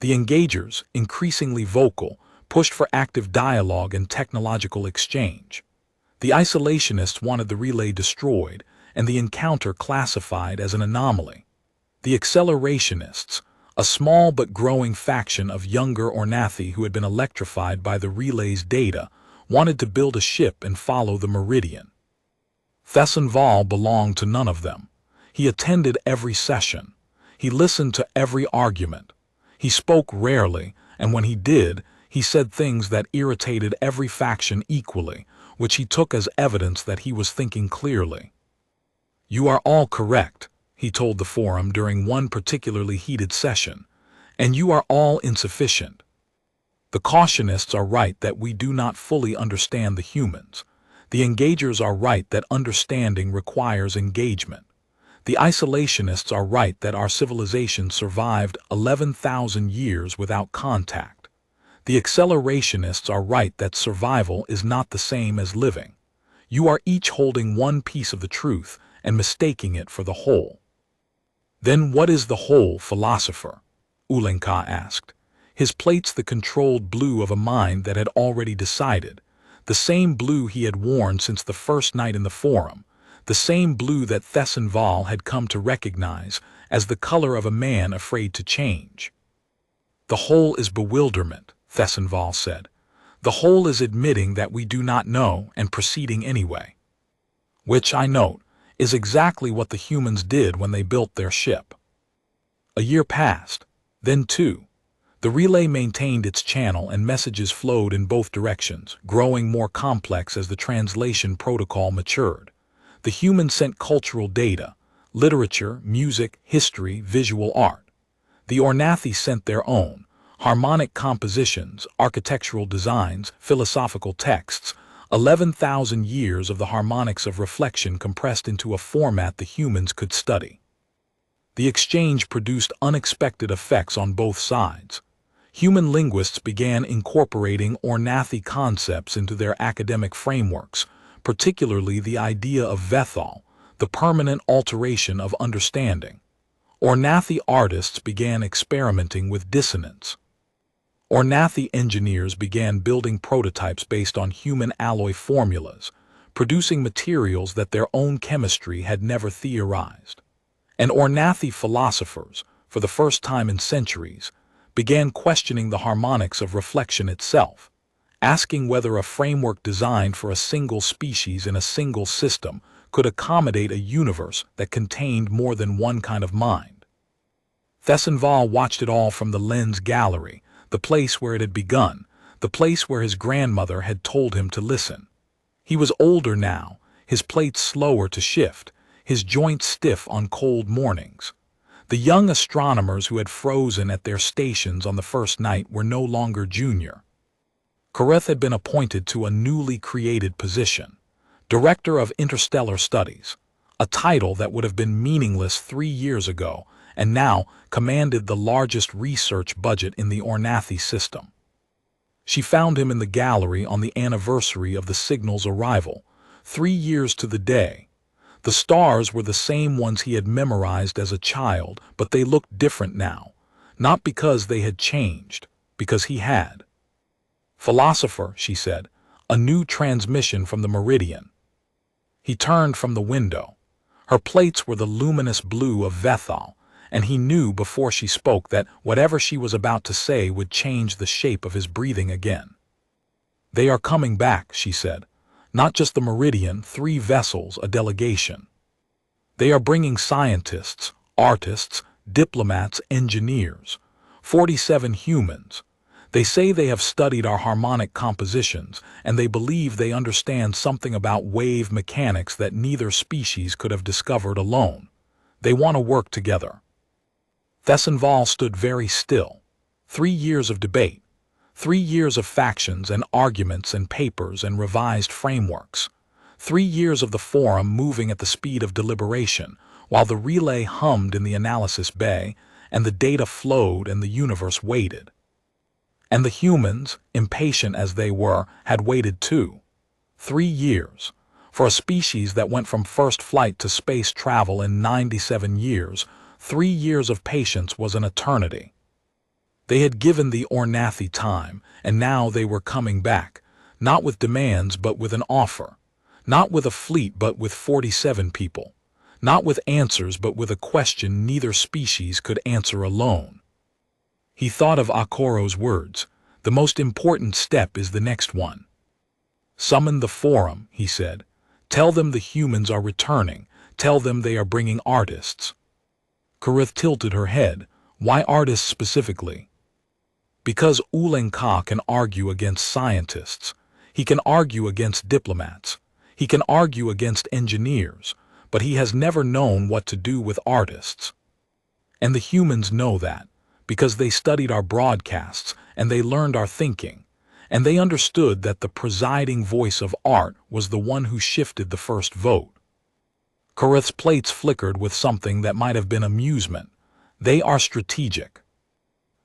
The engagers, increasingly vocal, pushed for active dialogue and technological exchange. The isolationists wanted the relay destroyed and the encounter classified as an anomaly. The accelerationists, a small but growing faction of younger Orenathi who had been electrified by the relay's data, wanted to build a ship and follow the Meridian. Thessenval belonged to none of them. He attended every session. He listened to every argument. He spoke rarely, and when he did, he said things that irritated every faction equally, which he took as evidence that he was thinking clearly. You are all correct, he told the forum during one particularly heated session, and you are all insufficient. The causionists are right that we do not fully understand the humans. The engagers are right that understanding requires engagement. The isolationists are right that our civilization survived 11,000 years without contact. The accelerationists are right that survival is not the same as living. You are each holding one piece of the truth and mistaking it for the whole. Then what is the whole, philosopher? Orenathi asked. His plates the controlled blue of a mind that had already decided, the same blue he had worn since the first night in the forum, the same blue that Thessenval had come to recognize as the color of a man afraid to change. The whole is bewilderment, Thessenval said. The whole is admitting that we do not know and proceeding anyway. Which, I note, is exactly what the humans did when they built their ship. A year passed, then two. The relay maintained its channel and messages flowed in both directions, growing more complex as the translation protocol matured. The humans sent cultural data, literature, music, history, visual art. The Orenathi sent their own, harmonic compositions, architectural designs, philosophical texts, 11,000 years of the harmonics of reflection compressed into a format the humans could study. The exchange produced unexpected effects on both sides. Human linguists began incorporating Orenathi concepts into their academic frameworks, particularly the idea of vethal, the permanent alteration of understanding. Orenathi artists began experimenting with dissonance. Orenathi engineers began building prototypes based on human alloy formulas, producing materials that their own chemistry had never theorized. And Orenathi philosophers, for the first time in centuries, began questioning the harmonics of reflection itself, asking whether a framework designed for a single species in a single system could accommodate a universe that contained more than one kind of mind. Thessenval watched it all from the lens gallery, the place where it had begun, the place where his grandmother had told him to listen. He was older now, his plates slower to shift, his joints stiff on cold mornings. The young astronomers who had frozen at their stations on the first night were no longer junior. Kareth had been appointed to a newly created position, Director of Interstellar Studies, a title that would have been meaningless 3 years ago and now commanded the largest research budget in the Orenathi system. She found him in the gallery on the anniversary of the signal's arrival, 3 years to the day. The stars were the same ones he had memorized as a child, but they looked different now. Not because they had changed, because he had. "Philosopher," she said, "a new transmission from the Meridian." He turned from the window. Her plates were the luminous blue of Vethal, and he knew before she spoke that whatever she was about to say would change the shape of his breathing again. "They are coming back," she said. "Not just the Meridian, 3 vessels, a delegation. They are bringing scientists, artists, diplomats, engineers, 47 humans. They say they have studied our harmonic compositions, and they believe they understand something about wave mechanics that neither species could have discovered alone. They want to work together." Thessenval stood very still. 3 years of debate. 3 years of factions and arguments and papers and revised frameworks. 3 years of the forum moving at the speed of deliberation, while the relay hummed in the analysis bay, and the data flowed and the universe waited. And the humans, impatient as they were, had waited too. 3 years. For a species that went from first flight to space travel in 97 years, 3 years of patience was an eternity. They had given the Orenathi time, and now they were coming back, not with demands but with an offer. Not with a fleet but with 47 people. Not with answers but with a question neither species could answer alone. He thought of Akoro's words. "The most important step is the next one." "Summon the forum," he said. "Tell them the humans are returning. Tell them they are bringing artists." Karith tilted her head. "Why artists specifically?" "Because Ulenka can argue against scientists. He can argue against diplomats. He can argue against engineers, but he has never known what to do with artists. And the humans know that, because they studied our broadcasts, and they learned our thinking, and they understood that the presiding voice of art was the one who shifted the first vote." Karith's plates flickered with something that might have been amusement. "They are strategic.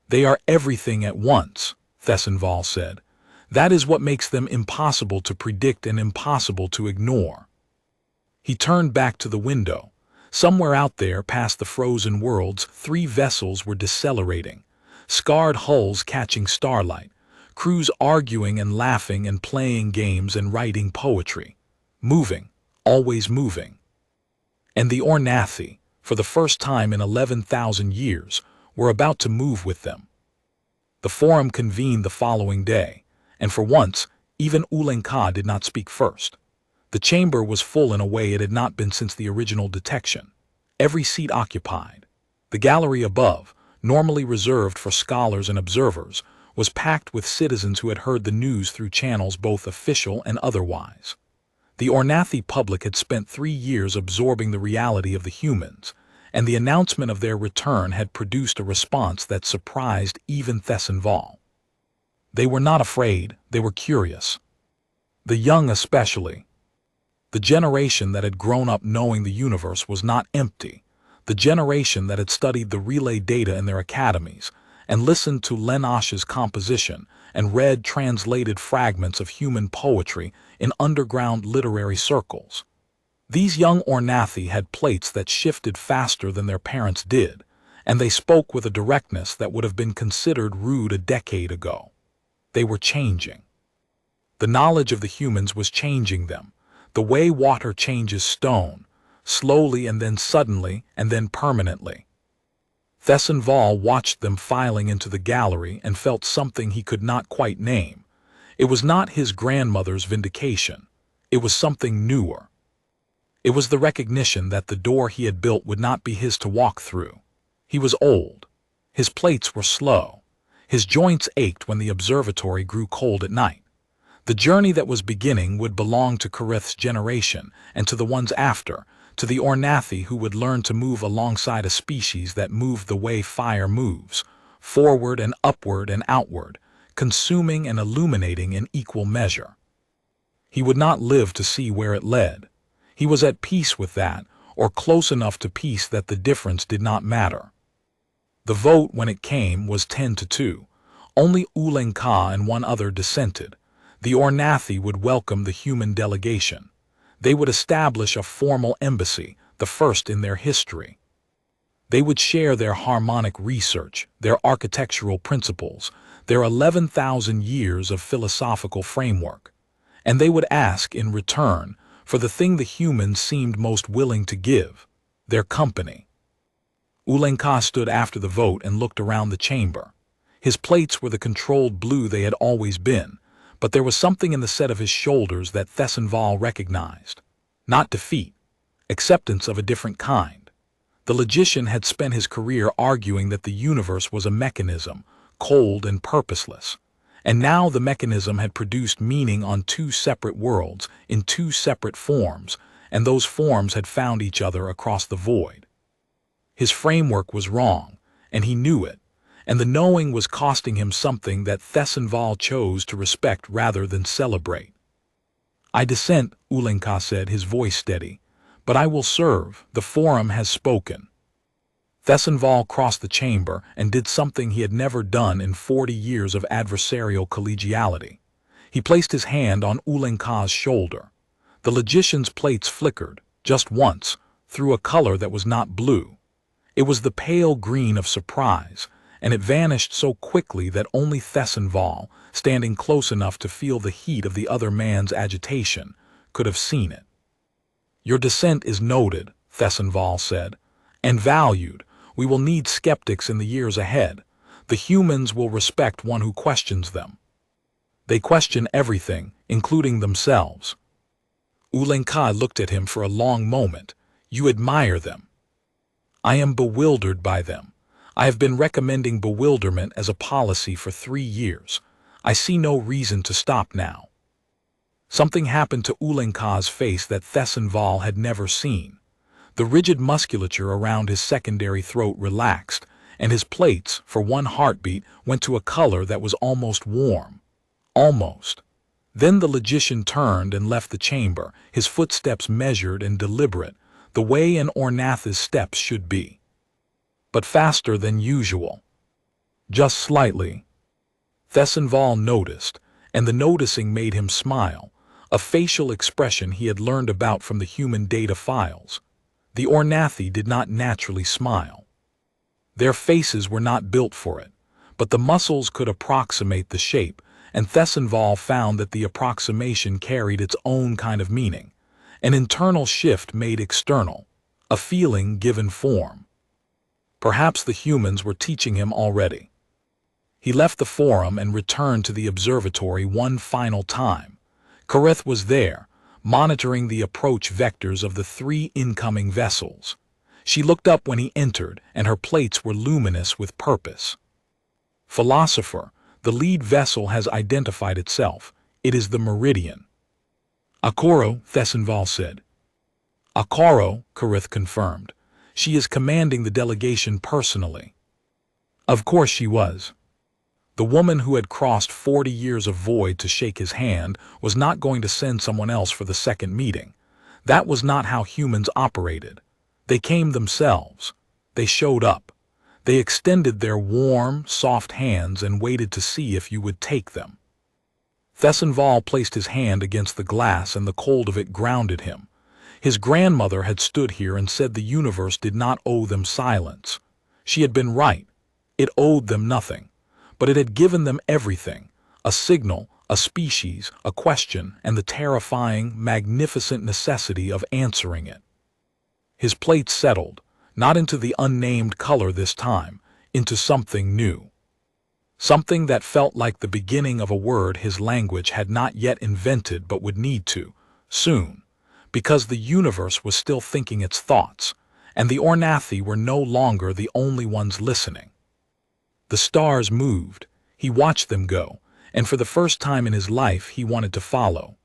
They are everything at once," Thessenval said. "That is what makes them impossible to predict and impossible to ignore." He turned back to the window. Somewhere out there, past the frozen worlds, 3 vessels were decelerating, scarred hulls catching starlight, crews arguing and laughing and playing games and writing poetry. Moving, always moving. And the Orenathi, for the first time in 11,000 years, were about to move with them. The forum convened the following day, and for once, even Ulenka did not speak first. The chamber was full in a way it had not been since the original detection. Every seat occupied. The gallery above, normally reserved for scholars and observers, was packed with citizens who had heard the news through channels both official and otherwise. The Orenathi public had spent 3 years absorbing the reality of the humans, and the announcement of their return had produced a response that surprised even Thessenval. They were not afraid, they were curious. The young especially. The generation that had grown up knowing the universe was not empty, the generation that had studied the relay data in their academies, and listened to Lenash's composition, and read translated fragments of human poetry in underground literary circles. These young Orenathi had plates that shifted faster than their parents did, and they spoke with a directness that would have been considered rude a decade ago. They were changing. The knowledge of the humans was changing them, the way water changes stone, slowly and then suddenly and then permanently. Thessenval watched them filing into the gallery and felt something he could not quite name. It was not his grandmother's vindication. It was something newer. It was the recognition that the door he had built would not be his to walk through. He was old. His plates were slow. His joints ached when the observatory grew cold at night. The journey that was beginning would belong to Karith's generation and to the ones after, to the Orenathi who would learn to move alongside a species that moved the way fire moves, forward and upward and outward, consuming and illuminating in equal measure. He would not live to see where it led. He was at peace with that, or close enough to peace that the difference did not matter. The vote, when it came, was 10-2. Only Ulenka and one other dissented. The Orenathi would welcome the human delegation. They would establish a formal embassy, the first in their history. They would share their harmonic research, their architectural principles, their 11,000 years of philosophical framework. And they would ask in return for the thing the humans seemed most willing to give, their company. Orenathi stood after the vote and looked around the chamber. His plates were the controlled blue they had always been, but there was something in the set of his shoulders that Thessenval recognized. Not defeat, acceptance of a different kind. The logician had spent his career arguing that the universe was a mechanism, cold and purposeless. And now the mechanism had produced meaning on two separate worlds, in two separate forms, and those forms had found each other across the void. His framework was wrong, and he knew it, and the knowing was costing him something that Thessenval chose to respect rather than celebrate. "I dissent," Orenathi said, his voice steady, "but I will serve. The forum has spoken." Thessenval crossed the chamber and did something he had never done in 40 years of adversarial collegiality. He placed his hand on Orenathi's shoulder. The logician's plates flickered, just once, through a color that was not blue. It was the pale green of surprise, and it vanished so quickly that only Thessenval, standing close enough to feel the heat of the other man's agitation, could have seen it. "Your dissent is noted," Thessenval said, "and valued. We will need skeptics in the years ahead. The humans will respect one who questions them. They question everything, including themselves." Orenathi looked at him for a long moment. "You admire them." "I am bewildered by them. I have been recommending bewilderment as a policy for 3 years. I see no reason to stop now." Something happened to Orenathi's face that Thessenval had never seen. The rigid musculature around his secondary throat relaxed, and his plates, for one heartbeat, went to a color that was almost warm. Almost. Then the logician turned and left the chamber, his footsteps measured and deliberate, the way an Orenathi's steps should be. But faster than usual. Just slightly. Thessenval noticed, and the noticing made him smile, a facial expression he had learned about from the human data files. The Orenathi did not naturally smile. Their faces were not built for it, but the muscles could approximate the shape, and Thessenval found that the approximation carried its own kind of meaning, an internal shift made external, a feeling given form. Perhaps the humans were teaching him already. He left the forum and returned to the observatory one final time. Kareth was there, monitoring the approach vectors of the 3 incoming vessels. She looked up when he entered, and her plates were luminous with purpose. "Philosopher, the lead vessel has identified itself. It is the Meridian." "Akoro," Thessenval said. "Akoro," Kareth confirmed. "She is commanding the delegation personally." Of course she was. The woman who had crossed 40 years of void to shake his hand was not going to send someone else for the second meeting. That was not how humans operated. They came themselves. They showed up. They extended their warm, soft hands and waited to see if you would take them. Thessenval placed his hand against the glass, and the cold of it grounded him. His grandmother had stood here and said the universe did not owe them silence. She had been right. It owed them nothing. But it had given them everything, a signal, a species, a question, and the terrifying, magnificent necessity of answering it. His plate settled, not into the unnamed color this time, into something new. Something that felt like the beginning of a word his language had not yet invented but would need to, soon, because the universe was still thinking its thoughts, and the Orenathi were no longer the only ones listening. The stars moved. He watched them go, and for the first time in his life he wanted to follow.